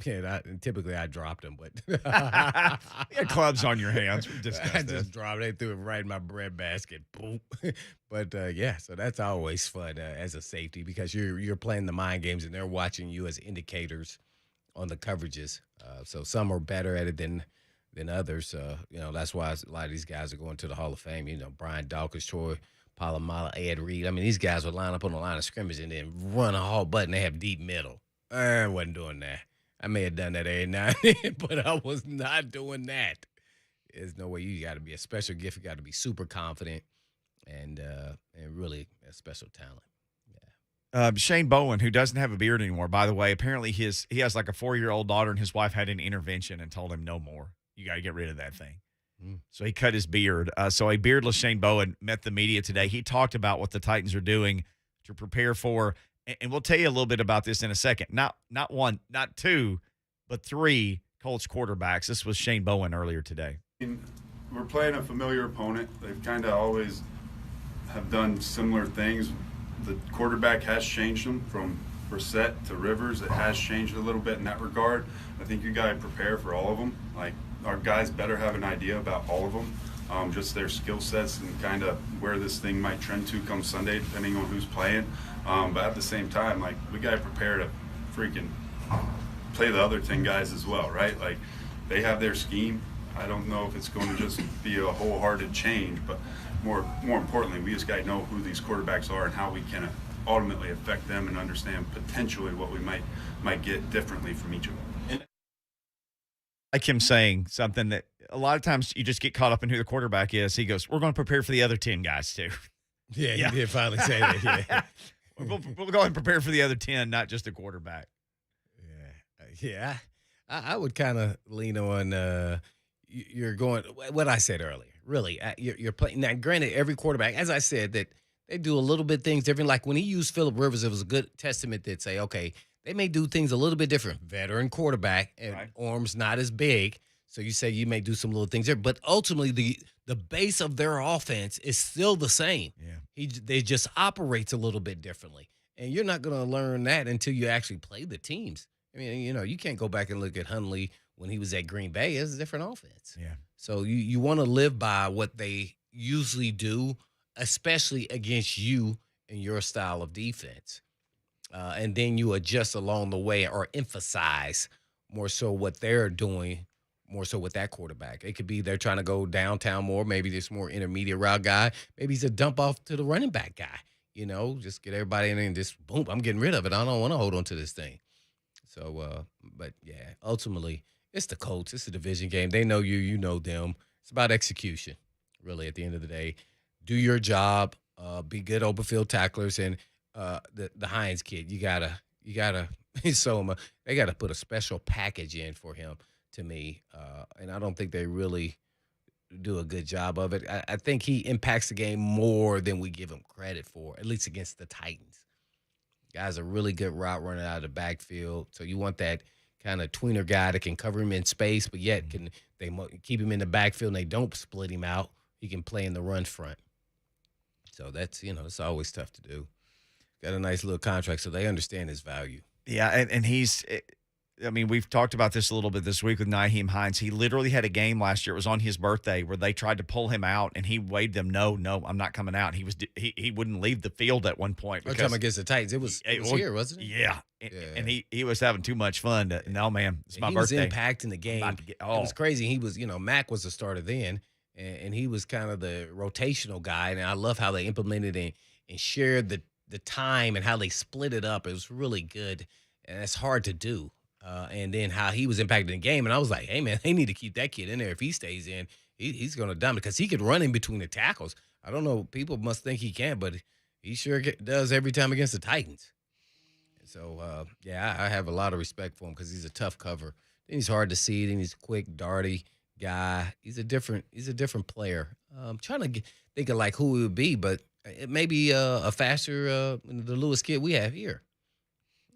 Yeah, typically I dropped him, but You had clubs on your hands. We discussed I this. just dropped it, threw it right in my bread basket. Boom. But yeah, so that's always fun as a safety because you're playing the mind games and they're watching you as indicators on the coverages. So some are better at it than others. That's why a lot of these guys are going to the Hall of Fame. Brian Dawkins, Troy Polamalu, Ed Reed. I mean, these guys would line up on the line of scrimmage and then run a hall button. They have deep middle. I wasn't doing that. I may have done that every now and then, but I was not doing that. There's no way. You got to be a special gift. You got to be super confident and really a special talent. Yeah. Shane Bowen, who doesn't have a beard anymore, by the way, apparently he has like a 4-year-old daughter, and his wife had an intervention and told him no more. You got to get rid of that thing. So he cut his beard. So a beardless Shane Bowen met the media today. He talked about what the Titans are doing to prepare for. And we'll tell you a little bit about this in a second. Not one, not two, but 3 Colts quarterbacks. This was Shane Bowen earlier today. We're playing a familiar opponent. They've kind of always have done similar things. The quarterback has changed them from Brissett to Rivers. It has changed a little bit in that regard. I think you got to prepare for all of them. Like, our guys better have an idea about all of them, just their skill sets and kind of where this thing might trend to come Sunday, depending on who's playing. But at the same time, like, we got to prepare to freaking play the other 10 guys as well, right? Like, they have their scheme. I don't know if it's going to just be a wholehearted change, but more importantly, we just got to know who these quarterbacks are and how we can ultimately affect them and understand potentially what we might get differently from each of them. Like him saying something that a lot of times you just get caught up in who the quarterback is. He goes, we're going to prepare for the other 10 guys too. Yeah, he did finally say that. Yeah. We'll go ahead and prepare for the other 10, not just the quarterback. Yeah. I would kind of lean on you're going what I said earlier. Really, you're playing now. Granted, every quarterback, as I said, that they do a little bit things different. Like when he used Phillip Rivers, it was a good testament that say, okay, they may do things a little bit different. Veteran quarterback and arms not as big, so you say you may do some little things there. But ultimately, the base of their offense is still the same. Yeah, they just operates a little bit differently, and you're not going to learn that until you actually play the teams. I mean, you can't go back and look at Hundley when he was at Green Bay. It's a different offense. Yeah. So you want to live by what they usually do, especially against you and your style of defense. And then you adjust along the way or emphasize more so what they're doing more so with that quarterback. It could be they're trying to go downtown more. Maybe this more intermediate route guy. Maybe he's a dump off to the running back guy. Just get everybody in there and just, boom, I'm getting rid of it. I don't want to hold on to this thing. So, but, yeah, ultimately, it's the Colts. It's a division game. They know you. You know them. It's about execution, really, at the end of the day. Do your job. Be good open field tacklers. And the Hines kid, you gotta they got to put a special package in for him, to me. And I don't think they really do a good job of it. I think he impacts the game more than we give him credit for, at least against the Titans. Guy's a really good route runner out of the backfield. So you want that kind of tweener guy that can cover him in space, but yet can they keep him in the backfield and they don't split him out. He can play in the run front. So that's, it's always tough to do. Got a nice little contract, so they understand his value. Yeah, and he's – I mean, we've talked about this a little bit this week with Nyheim Hines. He literally had a game last year. It was on his birthday where they tried to pull him out, and he waved them, no, I'm not coming out. He wouldn't leave the field at one point. Because time against the Titans. It was here, wasn't it? Yeah. And he was having too much fun. No, man, it's my birthday. He was impacting the game. It was crazy. He was, Mac was the starter then, and he was kind of the rotational guy. And I love how they implemented and shared the time and how they split it up. It was really good, and it's hard to do. And then how he was impacting the game. And I was like, hey, man, they need to keep that kid in there. If he stays in, he's going to dominate because he could run in between the tackles. I don't know. People must think he can't, but he sure does every time against the Titans. So, I have a lot of respect for him because he's a tough cover. Then he's hard to see. Then he's a quick, darty guy. He's a different player. I'm trying to think of like who he would be, but it may be a faster the Lewis kid we have here.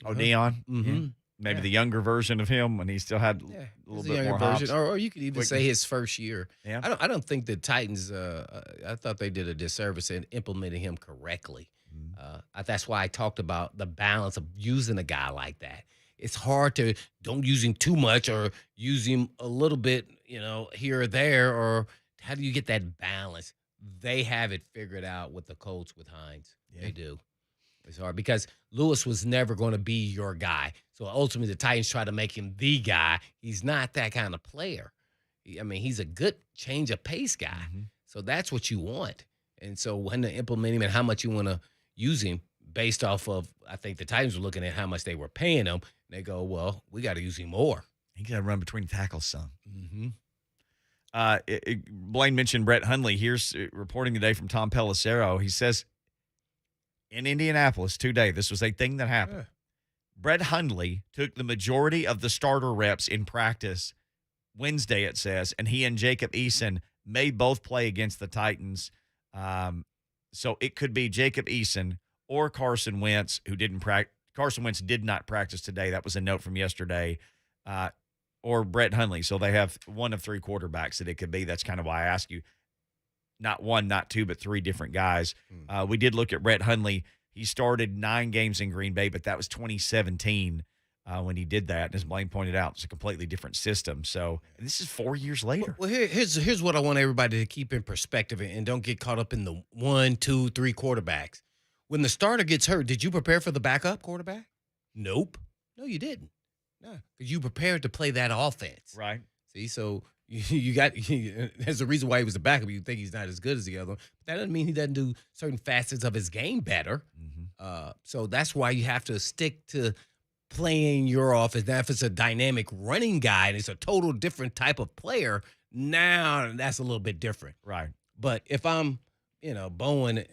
Oh, Dion? Mm-hmm. Yeah. Maybe the younger version of him when he still had a little bit more hops. Or you could even say his first year. Yeah. I don't think the Titans I thought they did a disservice in implementing him correctly. That's why I talked about the balance of using a guy like that. It's hard to don't use him too much or use him a little bit, here or there, or how do you get that balance? They have it figured out with the Colts with Hines. Yeah. They do. It's hard because Lewis was never going to be your guy. So ultimately, the Titans try to make him the guy. He's not that kind of player. He's a good change of pace guy. Mm-hmm. So that's what you want. And so when to implement him and how much you want to use him based off of, I think the Titans were looking at how much they were paying him. And they go, well, we got to use him more. He got to run between tackles some. Mm-hmm. Blaine mentioned Rhett Hundley. Here's reporting today from Tom Pelissero. He says, in Indianapolis today, this was a thing that happened. Rhett Hundley took the majority of the starter reps in practice Wednesday, it says, and he and Jacob Eason may both play against the Titans. So it could be Jacob Eason or Carson Wentz, who didn't practice. Carson Wentz did not practice today. That was a note from yesterday. Or Rhett Hundley. So they have one of three quarterbacks that it could be. That's kind of why I ask you. Not one, not two, but three different guys. We did look at Rhett Hundley. He started 9 games in Green Bay, but that was 2017 when he did that. And as Blaine pointed out, it's a completely different system. So this is 4 years later. Well, here's what I want everybody to keep in perspective and don't get caught up in the 1, 2, 3 quarterbacks. When the starter gets hurt, did you prepare for the backup quarterback? Nope. No, you didn't. No, because you prepared to play that offense. Right. See, so you got there's a reason why he was the backup. You think he's not as good as the other one. But that doesn't mean he doesn't do certain facets of his game better. Mm-hmm. So that's why you have to stick to playing your offense. Now, if it's a dynamic running guy and it's a total different type of player, now that's a little bit different. Right. But if I'm, Bowen,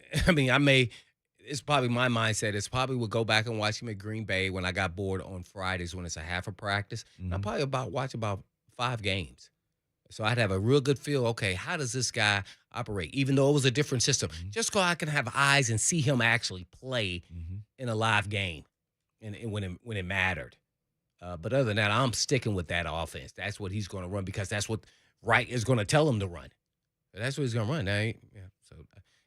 it's probably my mindset. It's probably would go back and watch him at Green Bay when I got bored on Fridays when it's a half of practice. Mm-hmm. I'll probably watch about 5 games. So I'd have a real good feel, okay, how does this guy operate? Even though it was a different system, just so I can have eyes and see him actually play in a live game and when it mattered. But other than that, I'm sticking with that offense. That's what he's going to run because that's what Wright is going to tell him to run. That's what he's going to run. Now, so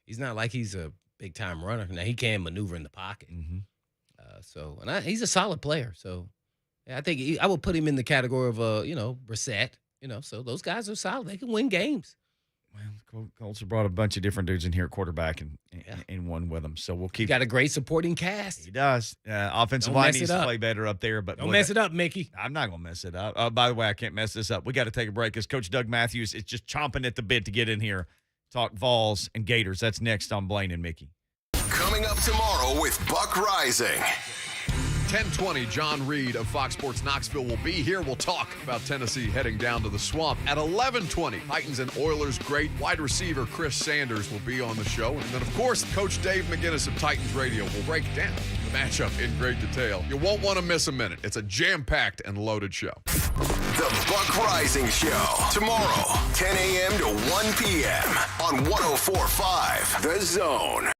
he's not like he's a big-time runner. Now, he can maneuver in the pocket. Mm-hmm. He's a solid player. So I think I would put him in the category of, Brissett. So those guys are solid. They can win games. Well, Colts have brought a bunch of different dudes in here at quarterback and one with them. So we'll keep. Got a great supporting cast. He does. Offensive line needs to play better up there. But don't mess it up, Mickey. I'm not going to mess it up. By the way, I can't mess this up. We got to take a break because Coach Doug Mathews is just chomping at the bit to get in here. Talk Vols and Gators. That's next on Blaine and Mickey. Coming up tomorrow with Buck Rising. 10:20, John Reed of Fox Sports Knoxville will be here. We'll talk about Tennessee heading down to the swamp. At 11:20, Titans and Oilers great wide receiver Chris Sanders will be on the show. And then, of course, Coach Dave McGinnis of Titans Radio will break down the matchup in great detail. You won't want to miss a minute. It's a jam-packed and loaded show. The Buck Rising Show. Tomorrow, 10 a.m. to 1 p.m. on 104.5 The Zone.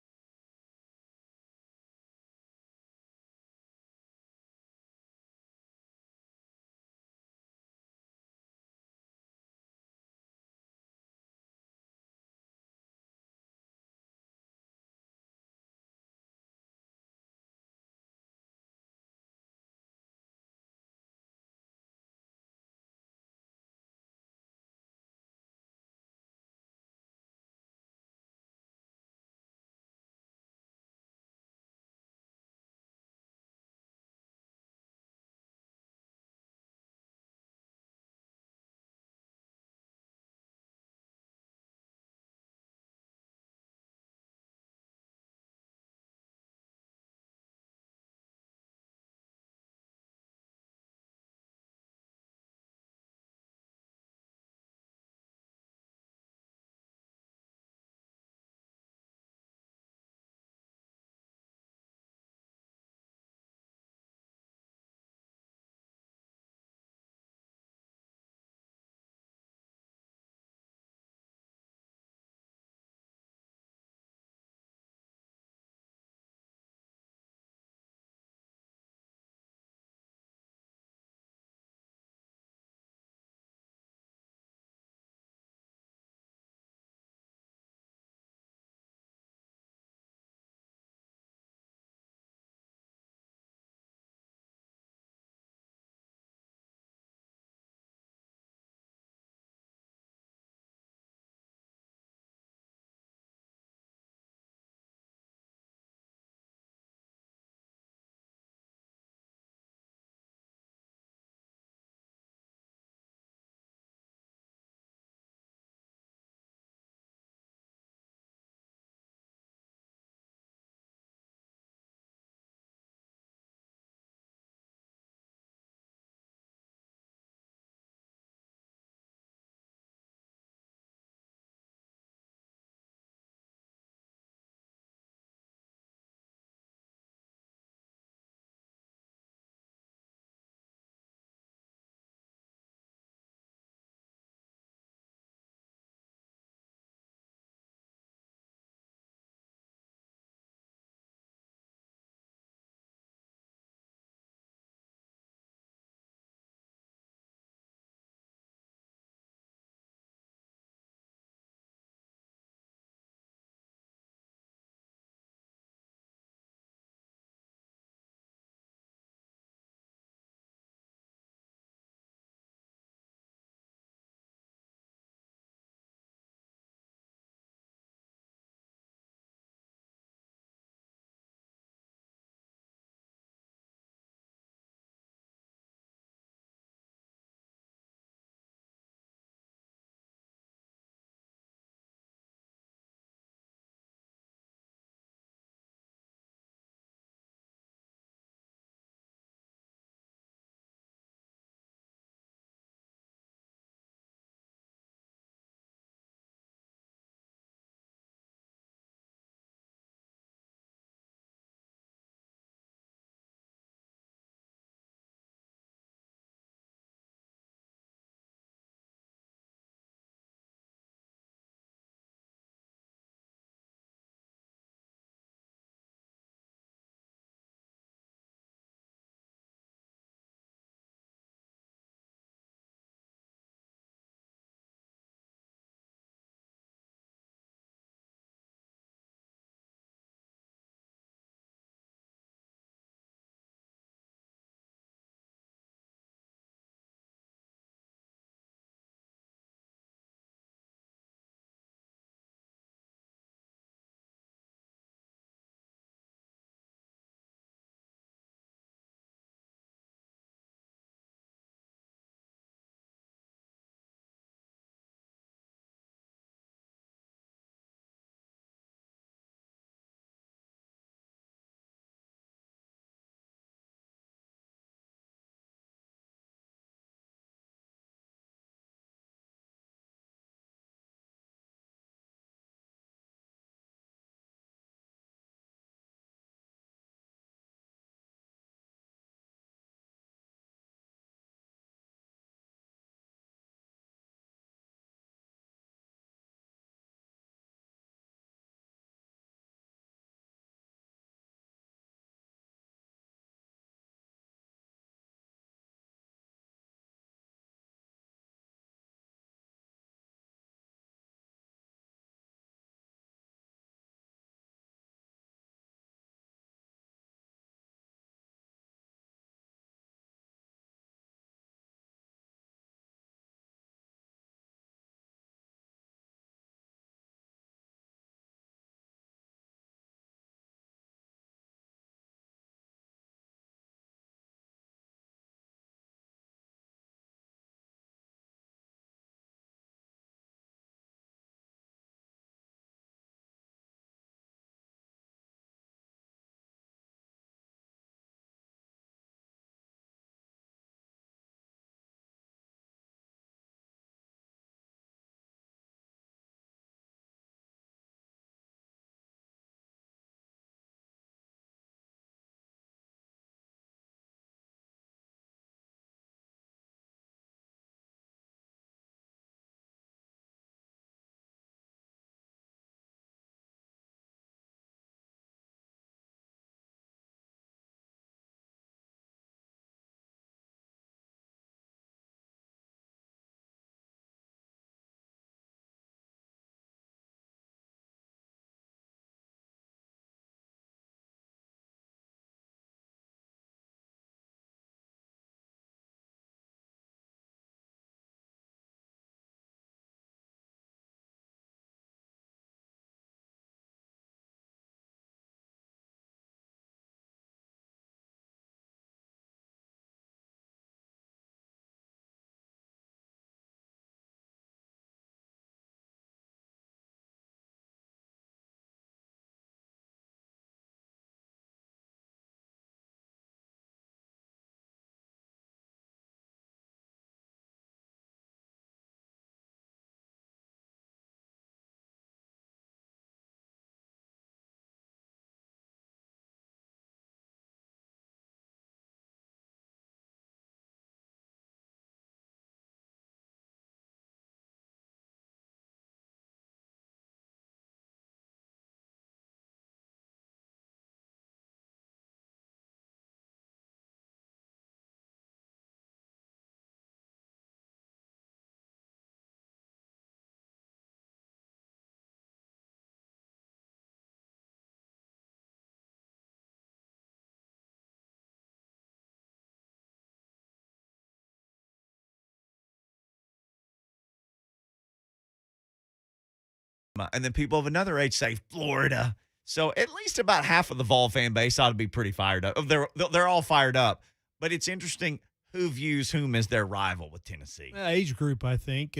And then people of another age say Florida. So at least about half of the Vol fan base ought to be pretty fired up. They're all fired up. But it's interesting who views whom as their rival with Tennessee. Age group, I think.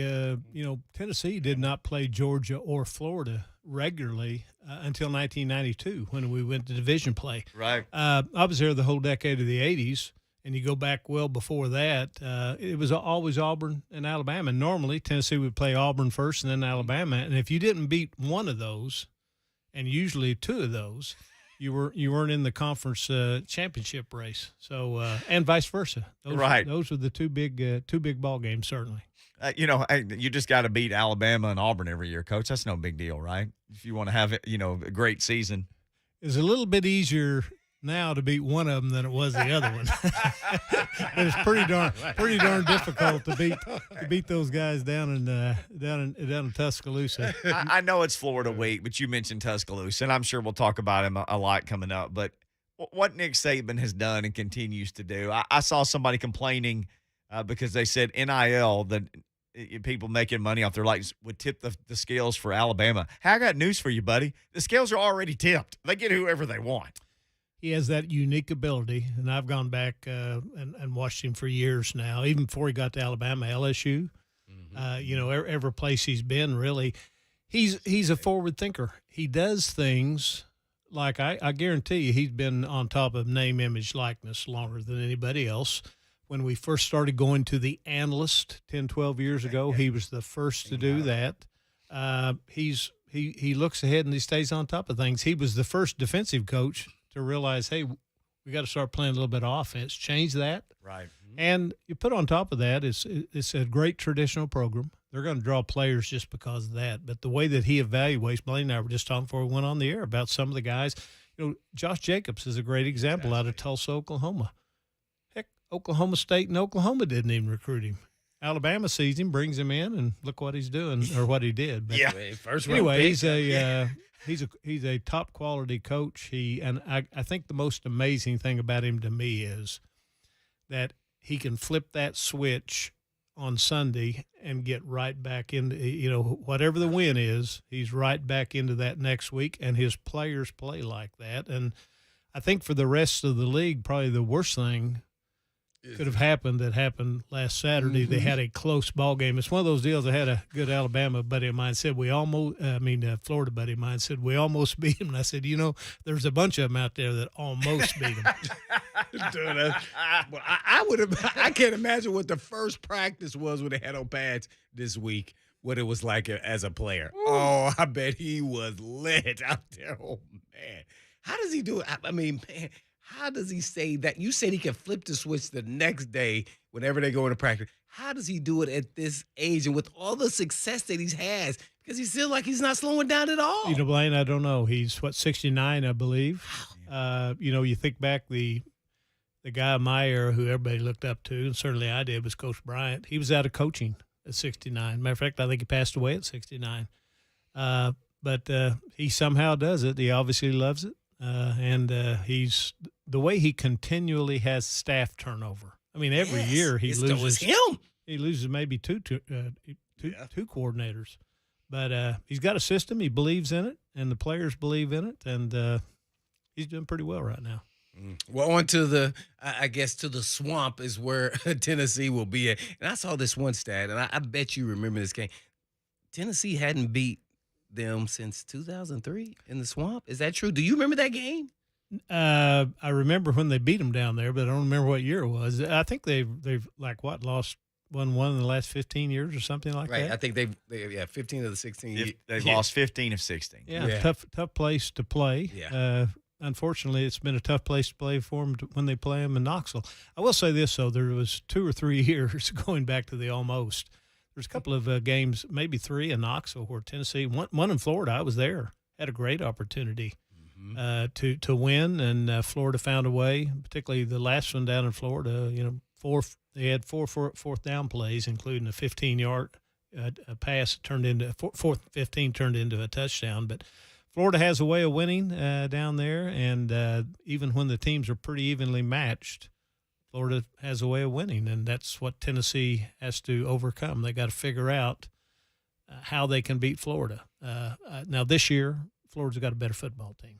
Tennessee did not play Georgia or Florida regularly until 1992 when we went to division play. Right. I was there the whole decade of the 80s, and you go back well before that. It was always Auburn and Alabama. And normally, Tennessee would play Auburn first and then Alabama. And if you didn't beat one of those, and usually two of those, you weren't in the conference championship race. So and vice versa. Those were the two big ball games, certainly. You just got to beat Alabama and Auburn every year, Coach. That's no big deal, right? If you want to have a great season. It's a little bit easier now to beat one of them than it was the other one. But it's pretty darn difficult to beat those guys down in Tuscaloosa. I know it's Florida week, but you mentioned Tuscaloosa, and I'm sure we'll talk about him a lot coming up. But what Nick Saban has done and continues to do, I saw somebody complaining because they said NIL, that people making money off their lights, would tip the scales for Alabama. Hey, I got news for you, buddy. The scales are already tipped. They get whoever they want. He has that unique ability, and I've gone back and watched him for years now, even before he got to Alabama, LSU. Every place he's been, really. He's a forward thinker. He does things like I guarantee you he's been on top of name, image, likeness longer than anybody else. When we first started going to the analyst 10, 12 years ago, he was the first to do that. He looks ahead and he stays on top of things. He was the first defensive coach to realize, hey, we got to start playing a little bit of offense, change that. Right. And you put on top of that, it's a great traditional program. They're going to draw players just because of that. But the way that he evaluates, Blaine and I were just talking before we went on the air about some of the guys. Josh Jacobs is a great example out of Tulsa, Oklahoma. Heck, Oklahoma State and Oklahoma didn't even recruit him. Alabama sees him, brings him in, and look what he's doing, or what he did. But anyway, he's a top quality coach. I think the most amazing thing about him to me is that he can flip that switch on Sunday and get right back into, whatever the win is, he's right back into that next week, and his players play like that. And I think for the rest of the league, probably the worst thing could have happened that happened last Saturday. They had a close ball game. It's one of those deals. I had a good Alabama buddy of mine said Florida buddy of mine said we almost beat him. And I said, there's a bunch of them out there that almost beat them. I can't imagine what the first practice was when they had on pads this week, what it was like as a player. Ooh. Oh, I bet he was lit out there. Oh, man. How does he do it? I mean, man. How does he say that? You said he can flip the switch the next day whenever they go into practice. How does he do it at this age and with all the success that he has? Because he feels like he's not slowing down at all. Blaine, I don't know. He's, 69, I believe. You think back, the guy in my era who everybody looked up to, and certainly I did, was Coach Bryant. He was out of coaching at 69. Matter of fact, I think he passed away at 69. But he somehow does it. He obviously loves it. He's the way he continually has staff turnover. I mean, every year he loses him. He loses maybe two coordinators, but he's got a system. He believes in it, and the players believe in it, and he's doing pretty well right now. Well, on to the swamp is where Tennessee will be at. And I saw this one stat, and I bet you remember this game. Tennessee hadn't beat them since 2003 in the swamp. Is that true? Do you remember that game? I remember when they beat them down there, but I don't remember what year it was. I think they've lost one in the last 15 years or something like that. Right. I think they've 15 of the 16. They've lost 15 of 16. Yeah. Tough place to play. Yeah. Unfortunately, it's been a tough place to play for them when they play them in Knoxville. I will say this, though. There was 2 or 3 years going back to the almost. There's a couple of games, maybe 3 in Knoxville, where Tennessee, one in Florida, I was there, had a great opportunity to win, and Florida found a way, particularly the last one down in Florida. They had 4 fourth down plays, including a 15-yard pass turned into fourth 15 turned into a touchdown. But Florida has a way of winning down there, and even when the teams are pretty evenly matched, Florida has a way of winning, and that's what Tennessee has to overcome. They got to figure out how they can beat Florida. Now, this year, Florida's got a better football team.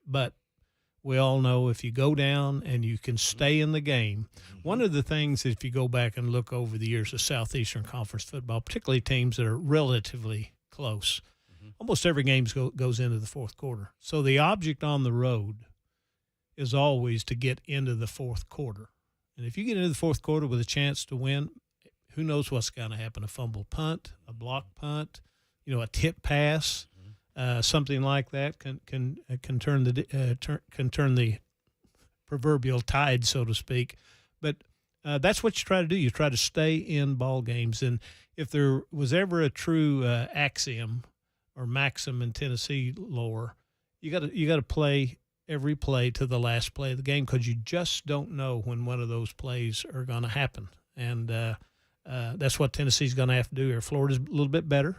But we all know if you go down and you can stay in the game, one of the things, if you go back and look over the years of Southeastern Conference football, particularly teams that are relatively close, almost every game goes into the fourth quarter. So the object on the road is always to get into the fourth quarter. And if you get into the fourth quarter with a chance to win, who knows what's going to happen? A fumble punt, a block punt, a tip pass, something like that can turn the proverbial tide, so to speak. But that's what you try to do. You try to stay in ball games. And if there was ever a true axiom or maxim in Tennessee lore, you got to play every play to the last play of the game, because you just don't know when one of those plays are going to happen. And that's what Tennessee's going to have to do here. Florida's a little bit better,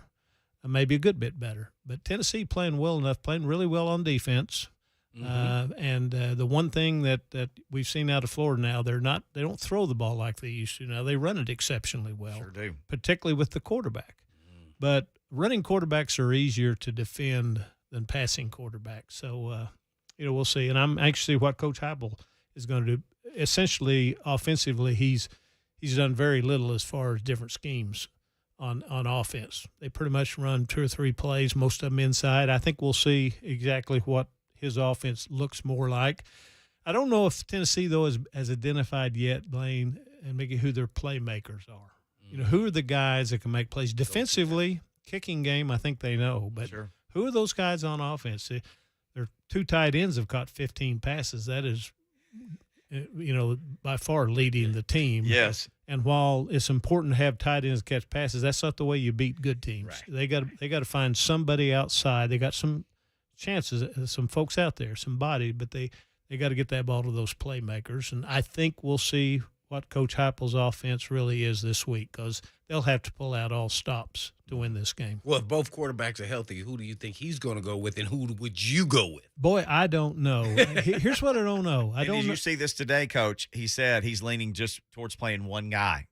maybe a good bit better, but Tennessee playing well enough, playing really well on defense. And the one thing that we've seen out of Florida now, they don't throw the ball like they used to. Now they run it exceptionally well, Sure do. particularly with the quarterback. But running quarterbacks are easier to defend than passing quarterbacks. So, we'll see. And I'm anxious to see what Coach Heupel is going to do. Essentially, offensively, he's done very little as far as different schemes on offense. They pretty much run 2 or 3 plays, most of them inside. I think we'll see exactly what his offense looks more like. I don't know if Tennessee, though, has identified yet, Blaine and Mickey, who their playmakers are. Who are the guys that can make plays defensively? Kicking game, I think they know. But who are those guys on offense? Their 2 tight ends have caught 15 passes. That is, by far leading the team. Yes. And while it's important to have tight ends catch passes, that's not the way you beat good teams. Right. They got to find somebody outside. They got some chances, some folks out there, some body, but they got to get that ball to those playmakers. And I think we'll see what Coach Heupel's offense really is this week, because they'll have to pull out all stops to win this game. Well, if both quarterbacks are healthy, who do you think he's going to go with, and who would you go with? Boy, I don't know. Here's what I don't know. Did you see this today, Coach? He said he's leaning just towards playing one guy.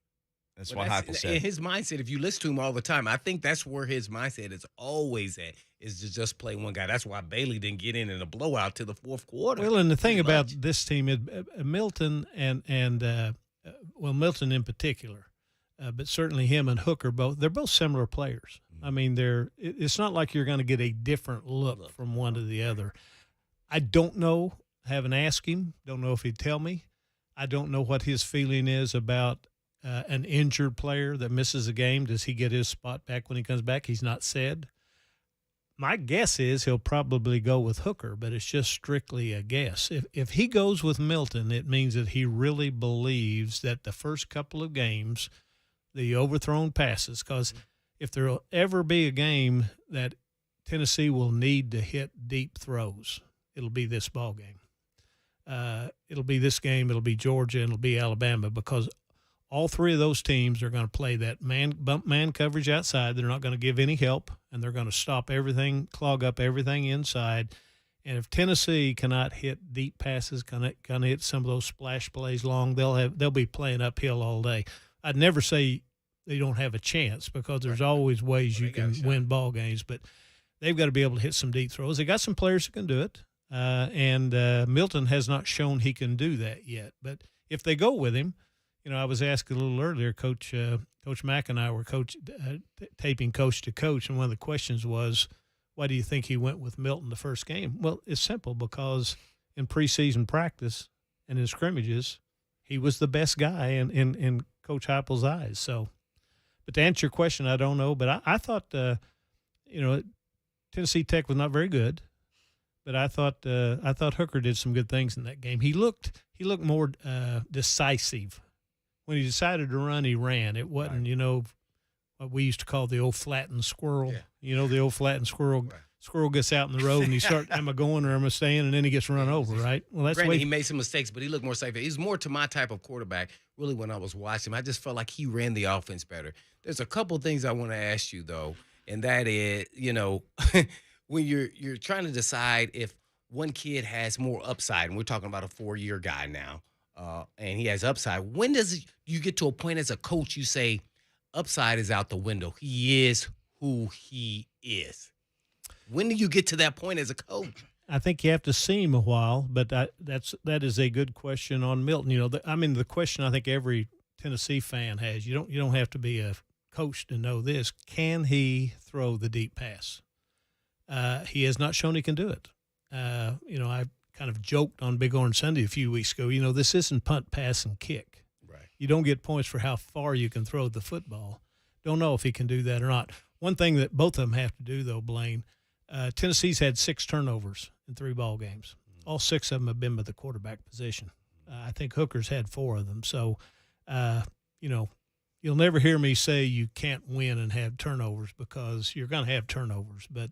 That's what Heupel said. In his mindset, if you listen to him all the time, I think that's where his mindset is always at, is to just play one guy. That's why Bailey didn't get in a blowout to the fourth quarter. Well, and the thing about this team is Milton and Milton in particular, but certainly him and Hooker, they're both similar players. I mean, it's not like you're going to get a different look from one to the other. I don't know, haven't asked him, don't know if he'd tell me. I don't know what his feeling is about an injured player that misses a game. Does he get his spot back when he comes back? He's not said. My guess is he'll probably go with Hooker, but it's just strictly a guess. If he goes with Milton, it means that he really believes that the first couple of games, the overthrown passes, because if there will ever be a game that Tennessee will need to hit deep throws, it'll be this ball game. It'll be this game, it'll be Georgia, and it'll be Alabama, because all 3 of those teams are going to play that bump man coverage outside. They're not going to give any help, and they're going to stop everything, clog up everything inside. And if Tennessee cannot hit deep passes, cannot hit some of those splash plays long, they'll be playing uphill all day. I'd never say they don't have a chance, because there's always ways you can win ball games, but they've got to be able to hit some deep throws. They got some players who can do it, and Milton has not shown he can do that yet. But if they go with him, I was asked a little earlier, Coach Mack and I were taping coach to coach, and one of the questions was, why do you think he went with Milton the first game? Well, it's simple, because in preseason practice and in scrimmages, he was the best guy in Coach Heupel's eyes. So, but to answer your question, I don't know. But I thought, Tennessee Tech was not very good, but I thought Hooker did some good things in that game. He looked more decisive. When he decided to run, he ran. It wasn't, what we used to call the old flattened squirrel. Yeah. The old flattened squirrel. Right. Squirrel gets out in the road and he starts, am I going or am I staying? And then he gets run over, right? Well, that's the way he made some mistakes, but he looked more safe. He's more to my type of quarterback. Really, when I was watching him, I just felt like he ran the offense better. There's a couple things I want to ask you, though, and that is, when you're trying to decide if one kid has more upside, and we're talking about a 4-year guy now, and he has upside. When does you get to a point as a coach you say upside is out the window? He is who he is? When do you get to that point as a coach? I think you have to see him a while, but that is a good question on Milton. The question I think every Tennessee fan has. You don't have to be a coach to know this. Can he throw the deep pass? He has not shown he can do it. I kind of joked on Big Orange Sunday a few weeks ago. This isn't punt, pass, and kick. Right. You don't get points for how far you can throw the football. Don't know if he can do that or not. One thing that both of them have to do, though, Blaine. Tennessee's had 6 turnovers in 3 ball games. All 6 of them have been by the quarterback position. I think Hooker's had 4 of them. So, you'll never hear me say you can't win and have turnovers because you're going to have turnovers. But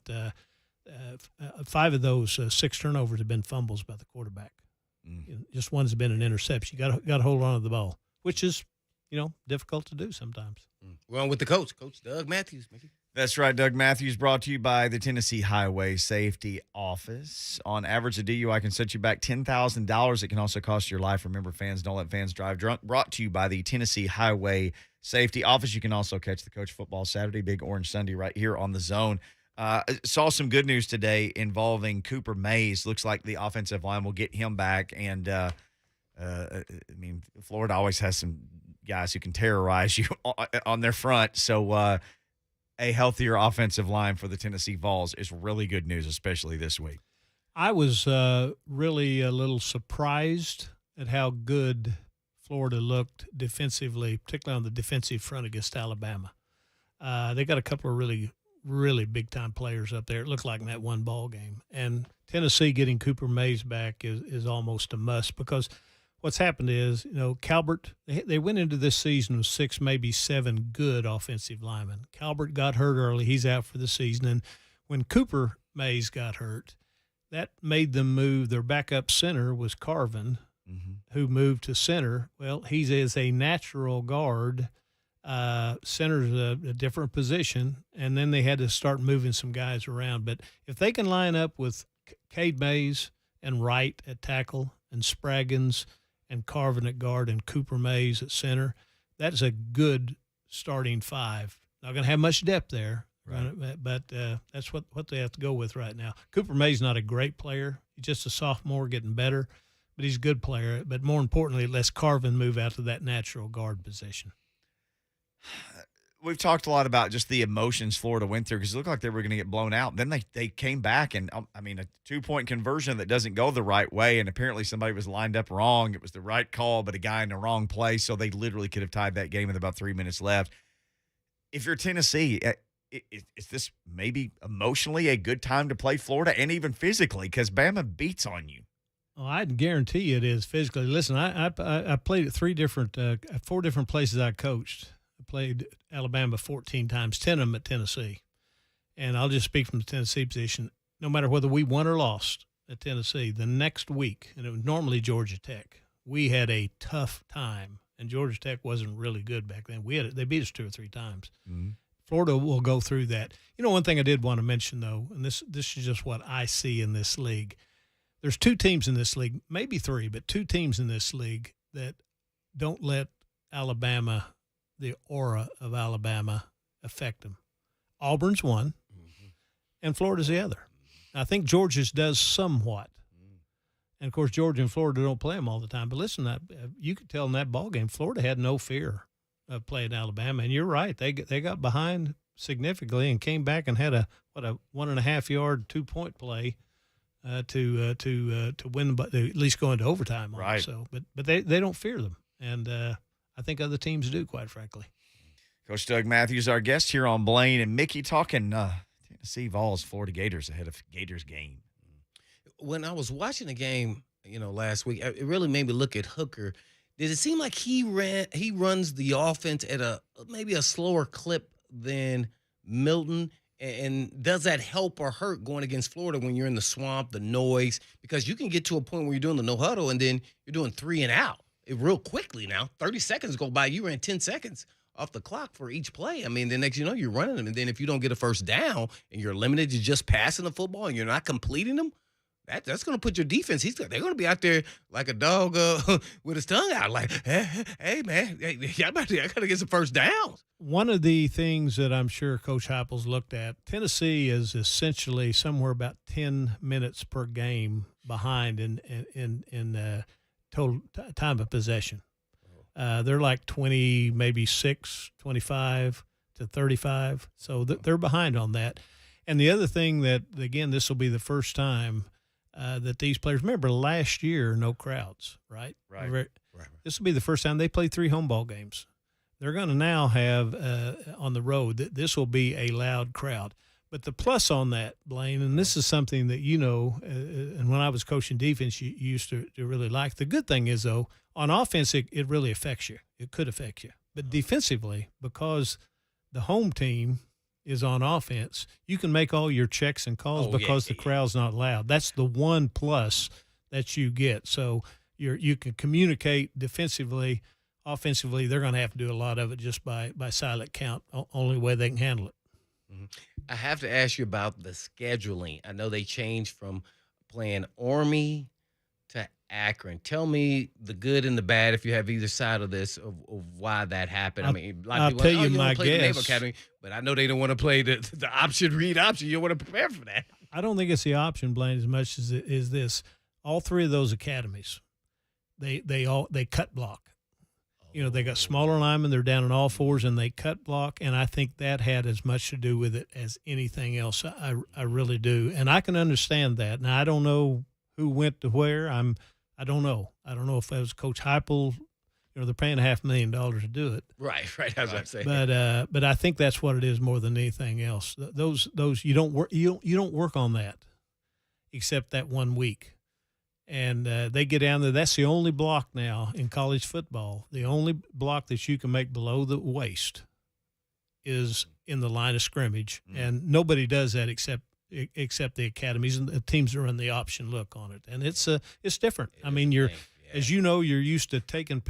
5 of those 6 turnovers have been fumbles by the quarterback. Just one's been an interception. You got to hold on to the ball, which is, difficult to do sometimes. We're on with the coach, Coach Doug Mathews, Mickey. That's right. Doug Mathews brought to you by the Tennessee Highway Safety Office. On average, a DUI can set you back $10,000. It can also cost your life. Remember, fans, don't let fans drive drunk. Brought to you by the Tennessee Highway Safety Office. You can also catch the Coach Football Saturday, Big Orange Sunday right here on the Zone. Saw some good news today involving Cooper Mays. Looks like the offensive line will get him back. And, Florida always has some guys who can terrorize you on their front. So, a healthier offensive line for the Tennessee Vols is really good news, especially this week. I was really a little surprised at how good Florida looked defensively, particularly on the defensive front against Alabama. They got a couple of really, really big-time players up there. It looked like in that one ball game. And Tennessee getting Cooper Mays back is almost a must because what's happened is, Calbert, they went into this season with 6, maybe 7 good offensive linemen. Calbert got hurt early. He's out for the season. And when Cooper Mays got hurt, that made them move. Their backup center was Carvin, who moved to center. Well, he's as a natural guard. Center's a different position. And then they had to start moving some guys around. But if they can line up with Cade Mays and Wright at tackle and Spraggins and Carvin at guard and Cooper Mays at center, that's a good starting 5. Not going to have much depth there, right? But that's what they have to go with right now. Cooper Mays not a great player. He's just a sophomore getting better, but he's a good player. But more importantly, it lets Carvin move out to that natural guard position. We've talked a lot about just the emotions Florida went through because it looked like they were going to get blown out. Then they came back, and, a 2-point conversion that doesn't go the right way, and apparently somebody was lined up wrong. It was the right call, but a guy in the wrong place, so they literally could have tied that game with about 3 minutes left. If you're Tennessee, is this maybe emotionally a good time to play Florida and even physically because Bama beats on you? Oh, I'd guarantee you it is physically. Listen, I played at 4 different places I coached. Played Alabama 14 times, 10 of them at Tennessee. And I'll just speak from the Tennessee position. No matter whether we won or lost at Tennessee, the next week, and it was normally Georgia Tech, we had a tough time. And Georgia Tech wasn't really good back then. They beat us 2 or 3 times. Mm-hmm. Florida will go through that. One thing I did want to mention, though, and this is just what I see in this league. There's 2 teams in this league, maybe 3, but 2 teams in this league that don't let Alabama – the aura of Alabama affect them. Auburn's one, and Florida's the other. I think Georgia's does somewhat. And, of course, Georgia and Florida don't play them all the time. But, listen, you could tell in that ball game, Florida had no fear of playing Alabama. And you're right. They got behind significantly and came back and had a 1.5-yard 2-point play to win, but at least go into overtime. Right. So, but they don't fear them. And I think other teams do, quite frankly. Coach Doug Mathews, our guest here on Blaine and Mickey, talking Tennessee Vols, Florida Gators ahead of Gators game. When I was watching the game, last week, it really made me look at Hooker. Did it seem like he runs the offense at maybe a slower clip than Milton? And does that help or hurt going against Florida when you're in the swamp, the noise? Because you can get to a point where you're doing the no huddle and then you're doing 3 and out. Real quickly now, 30 seconds go by, you ran 10 seconds off the clock for each play. The next you're running them. And then if you don't get a first down and you're limited to just passing the football and you're not completing them, that's going to put your defense. They're going to be out there like a dog with his tongue out, like, hey man, I got to get some first downs. One of the things that I'm sure Coach Heupel's looked at, Tennessee is essentially somewhere about 10 minutes per game behind in total time of possession. They're like 20, maybe 25 to 35. So they're behind on that. And the other thing that, again, this will be the first time that these players, remember last year, no crowds, right? Right. This will be the first time they play 3 home ball games. They're going to now have on the road, this will be a loud crowd. But the plus on that, Blaine, and this is something that and when I was coaching defense, you used to really like. The good thing is, though, on offense, it really affects you. It could affect you. But defensively, because the home team is on offense, you can make all your checks and calls because the crowd's not loud. That's the one plus that you get. So you can communicate defensively. Offensively, they're going to have to do a lot of it just by silent count, only way they can handle it. Mm-hmm. I have to ask you about the scheduling. I know they changed from playing Army to Akron. Tell me the good and the bad, if you have either side of this, of why that happened. I mean, a lot of people tell you don't my want to play the Naval guess. Academy, but I know they don't want to play the option, read option. You don't want to prepare for that. I don't think it's the option, Blaine, as much as it is this. All 3 of those academies, they cut block. They got smaller linemen. They're down on all 4s, and they cut block. And I think that had as much to do with it as anything else. I really do. And I can understand that. Now, I don't know who went to where. I don't know. I don't know if that was Coach Heupel. They're paying $500,000 to do it. Right. As I'm saying. But I think that's what it is more than anything else. Those you don't work on that, except that 1 week. And they get down there. That's the only block now in college football. The only block that you can make below the waist is in the line of scrimmage. And nobody does that except the academies and the teams that run the option look on it. And it's different. I mean, as you know, you're used to taking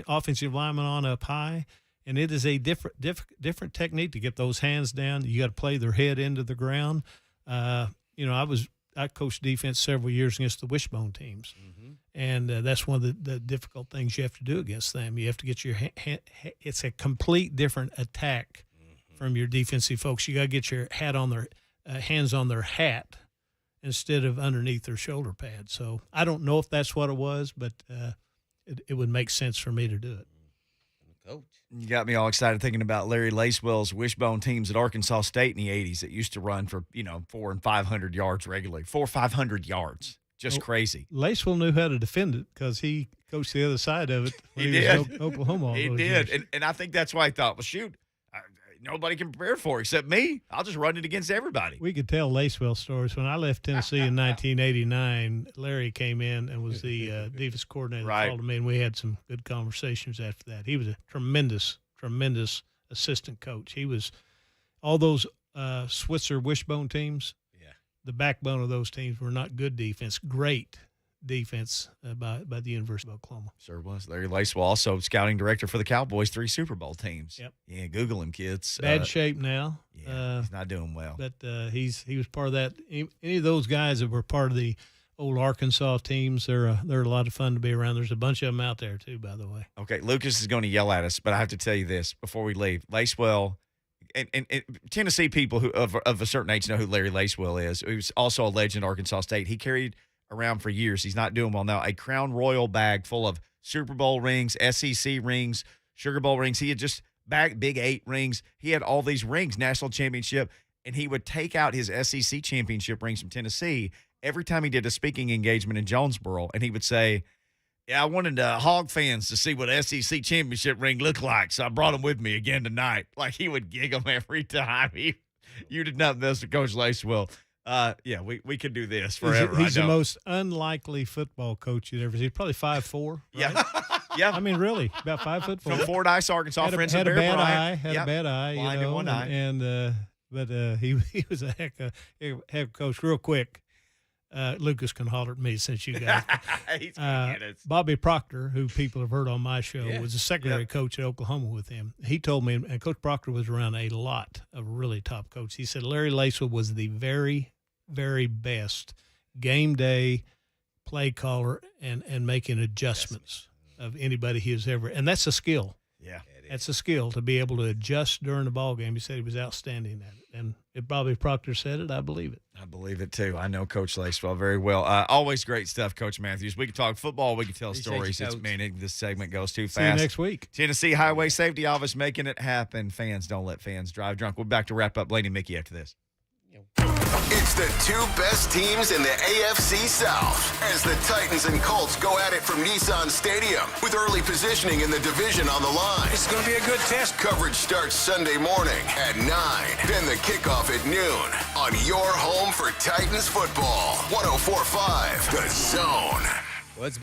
offensive linemen on up high, and it is a different technique to get those hands down. You got to play their head into the ground. I coached defense several years against the wishbone teams, and that's one of the difficult things you have to do against them. You have to get your it's a complete different attack from your defensive folks. You got to get your hands on their hat instead of underneath their shoulder pad. So I don't know if that's what it was, but it would make sense for me to do it. Coach. You got me all excited thinking about Larry Lacewell's wishbone teams at Arkansas State in the 80s that used to run for, 400 and 500 yards regularly. 400 or 500 yards. Just crazy. Lacewell knew how to defend it because he coached the other side of it when he was in Oklahoma. He did. And I think that's why he thought, well, shoot, nobody can prepare for it except me. I'll just run it against everybody. We could tell Lacewell stories. When I left Tennessee in 1989, Larry came in and was the defense coordinator. Right. Called me, and we had some good conversations after that. He was a tremendous assistant coach. He was all those Switzer wishbone teams. Yeah, the backbone of those teams were not good defense, great defense by the University of Oklahoma. Sure was. Larry Lacewell, also scouting director for the Cowboys' 3 Super Bowl teams. Yep. Yeah, Google him, kids. Bad shape now. Yeah, he's not doing well. But he was part of that. Any of those guys that were part of the old Arkansas teams, they're a lot of fun to be around. There's a bunch of them out there too, by the way. Okay, Lucas is going to yell at us, but I have to tell you this before we leave. Lacewell, and Tennessee people who of a certain age know who Larry Lacewell is. He was also a legend at Arkansas State. He carried around for years. He's not doing well now. A Crown Royal bag full of Super Bowl rings, SEC rings, Sugar Bowl rings. He had just bagged Big 8 rings. He had all these rings, national championship, and he would take out his SEC championship rings from Tennessee every time he did a speaking engagement in Jonesboro, and he would say, yeah, I wanted Hog fans to see what SEC championship ring looked like, so I brought them with me again tonight. Like, he would gig them every time. You did not mess with Coach Lacewell. Yeah, we could do this forever. He's the most unlikely football coach you'd ever see. He's probably 5'4". Right? Yeah. Yeah. I mean, really, about 5'4". From Fordyce, Arkansas. Had a bad eye. Had a bad eye. Blind in one eye. But he was a heck of coach. Real quick, Lucas can holler at me since you guys. He's gonna get it. Bobby Proctor, who people have heard on my show, was a secondary coach at Oklahoma with him. He told me, and Coach Proctor was around a lot of really top coaches. He said Larry Lacewell was the very, very best game day play caller and making adjustments of anybody he has ever. And that's a skill. Yeah. That's a skill to be able to adjust during the ball game. He said he was outstanding at it. And if Bobby Proctor said it, I believe it. I believe it, too. I know Coach Lacewell very well. Always great stuff, Coach Mathews. We can talk football. We can tell stories. This segment goes too fast. See you next week. Tennessee Highway Safety Office making it happen. Fans, don't let fans drive drunk. We're back to wrap up Blaine and Mickey after this. It's the two best teams in the AFC South as the Titans and Colts go at it from Nissan Stadium with early positioning in the division on the line. It's going to be a good test. Coverage starts Sunday morning at 9. Then the kickoff at noon on your home for Titans football. 104.5 The Zone. What's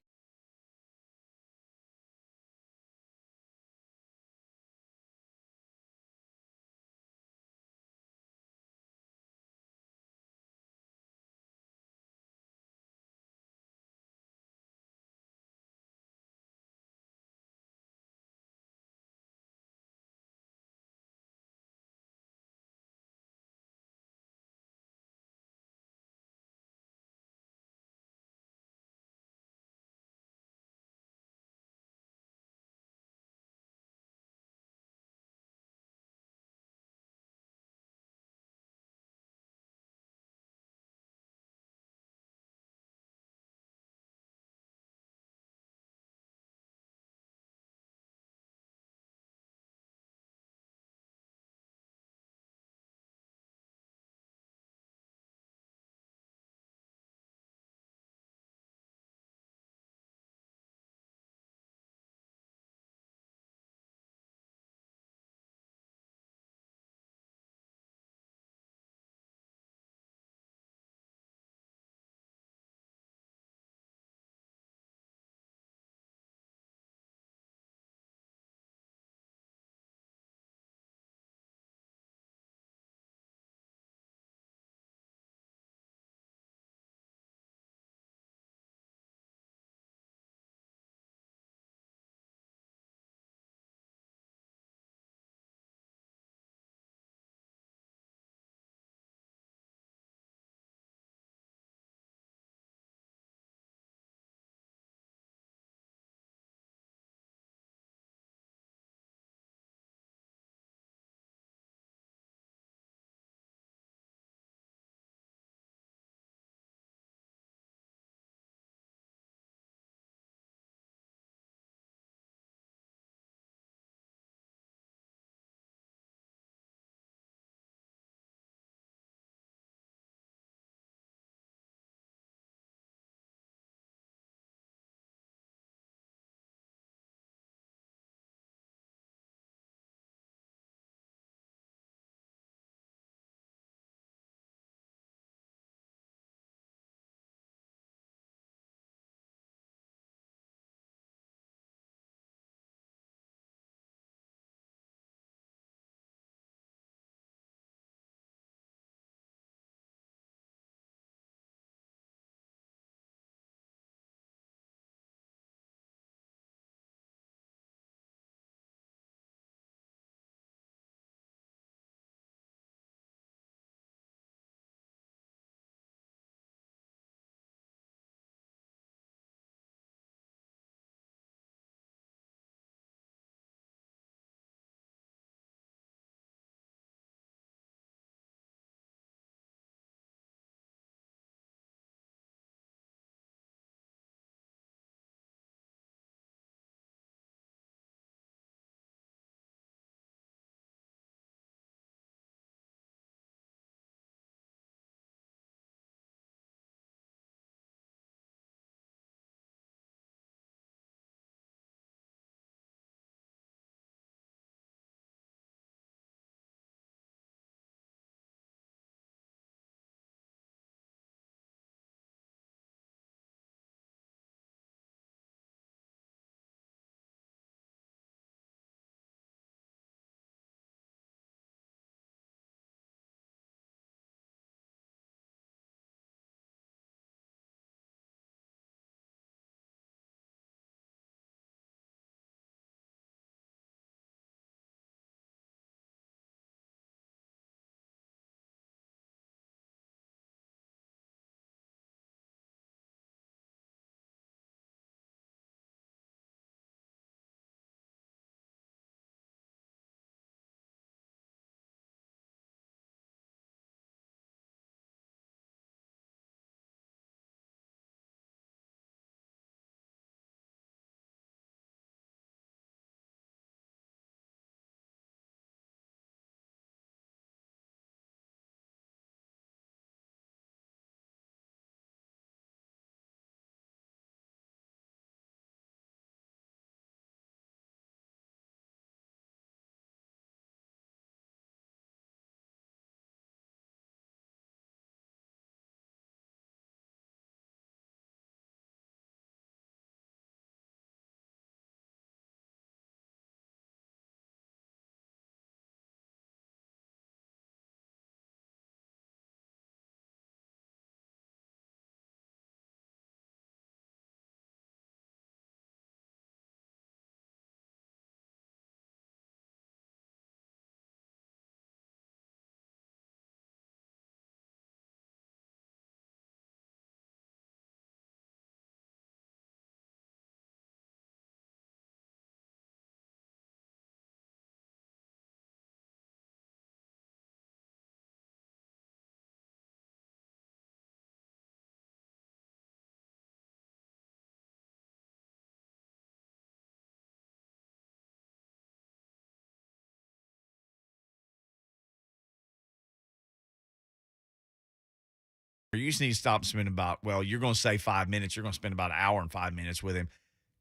You just need to stop spending you're going to say 5 minutes. You're going to spend about an hour and 5 minutes with him.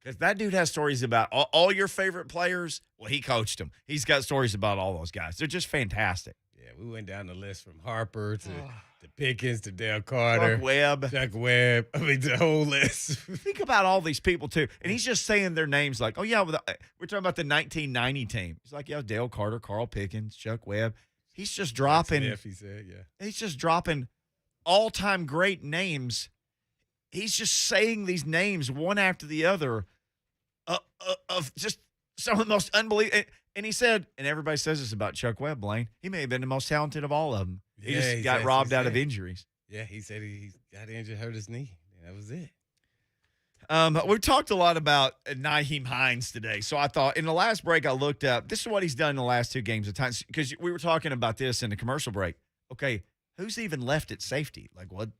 Because that dude has stories about all your favorite players. Well, he coached them. He's got stories about all those guys. They're just fantastic. Yeah, we went down the list from Harper to Pickens to Dale Carter. Chuck Webb. I mean, the whole list. Think about all these people, too. And he's just saying their names like, we're talking about the 1990 team. He's like, Dale Carter, Carl Pickens, Chuck Webb. He's just dropping. Smith, he said, yeah. He's just dropping all-time great names. He's just saying these names one after the other of just some of the most unbelievable. And he said, and everybody says this about Chuck Webb, Blaine, he may have been the most talented of all of them. He just got robbed out of injuries. Yeah, he said he got injured, hurt his knee. That was it. We've talked a lot about Nyheim Hines today. So I thought in the last break I looked up, this is what he's done in the last 2 games of time. Because we were talking about this in the commercial break. Okay, who's even left at safety? Like what?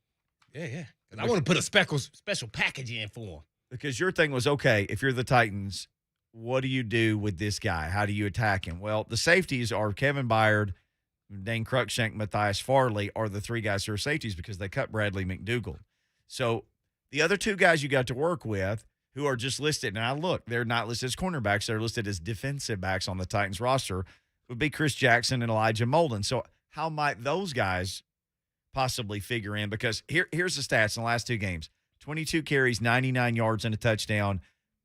Yeah. I want to put a special package in for him. Because your thing was, okay, if you're the Titans, what do you do with this guy? How do you attack him? Well, the safeties are Kevin Byard, Dane Cruikshank, Matthias Farley are the 3 guys who are safeties because they cut Bradley McDougald. So the other 2 guys you got to work with who are just listed, now look, they're not listed as cornerbacks. They're listed as defensive backs on the Titans roster, would be Chris Jackson and Elijah Molden. So how might those guys possibly figure in? Because here's the stats in the last 2 games. 22 carries, 99 yards, and a touchdown.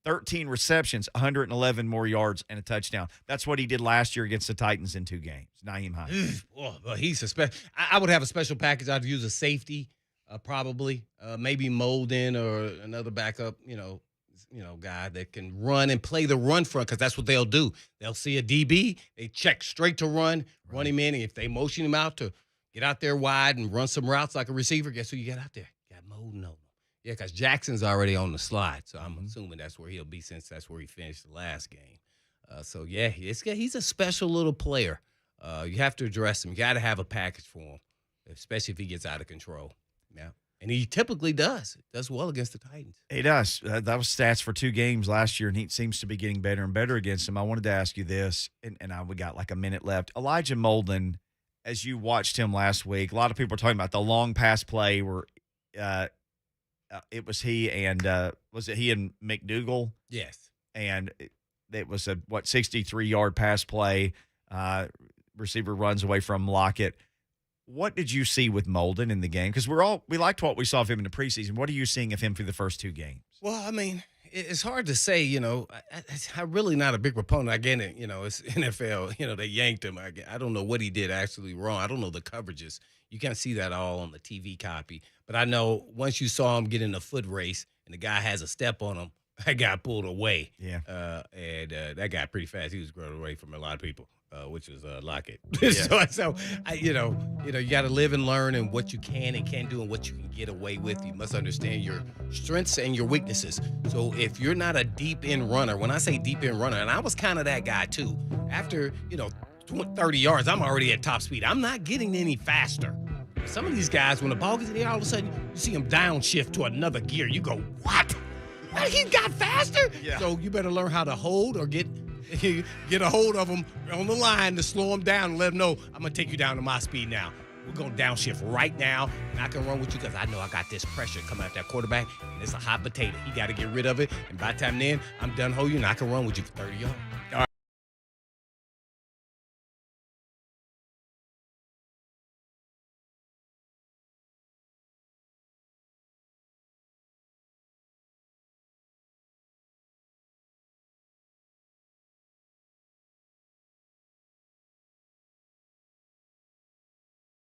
13 receptions, 111 more yards, and a touchdown. That's what he did last year against the Titans in 2 games. Nyheim Hines. Well, he's a special. I would have a special package. I'd use a safety, probably, maybe Molden or another backup, guy that can run and play the run front because that's what they'll do. They'll see a DB, they check straight to run him in, and if they motion him out to get out there wide and run some routes like a receiver, guess who you got out there? You got Molden on them. Yeah, because Jackson's already on the slide, so I'm assuming that's where he'll be since that's where he finished the last game. He's a special little player. You have to address him. You got to have a package for him, especially if he gets out of control. Yeah, and he typically does well against the Titans. He does. That was stats for 2 games last year, and he seems to be getting better and better against him. I wanted to ask you this, and we got like a minute left. Elijah Molden, as you watched him last week, a lot of people are talking about the long pass play where it was he and was it he and McDougald? Yes. And it was a 63-yard pass play. Receiver runs away from Lockett. What did you see with Molden in the game? Because we liked what we saw of him in the preseason. What are you seeing of him for the first 2 games? Well, I mean, it's hard to say. I'm really not a big proponent. I get it. It's NFL. They yanked him. I don't know what he did actually wrong. I don't know the coverages. You can't see that all on the TV copy. But I know once you saw him get in a foot race and the guy has a step on him, that guy pulled away. Yeah. And that guy pretty fast. He was growing away from a lot of people, which was Lockett. Yeah. You got to live and learn and what you can and can't do and what you can get away with. You must understand your strengths and your weaknesses. So if you're not a deep end runner, when I say deep end runner, and I was kind of that guy too, after, 30 yards, I'm already at top speed. I'm not getting any faster. Some of these guys, when the ball gets in the air, all of a sudden you see them downshift to another gear. You go, what? He got faster? Yeah. So you better learn how to hold or get a hold of them on the line to slow them down and let them know, I'm going to take you down to my speed now. We're going to downshift right now, and I can run with you because I know I got this pressure coming at that quarterback, and it's a hot potato. He got to get rid of it, and by the time then, I'm done holding you, and I can run with you for 30 yards.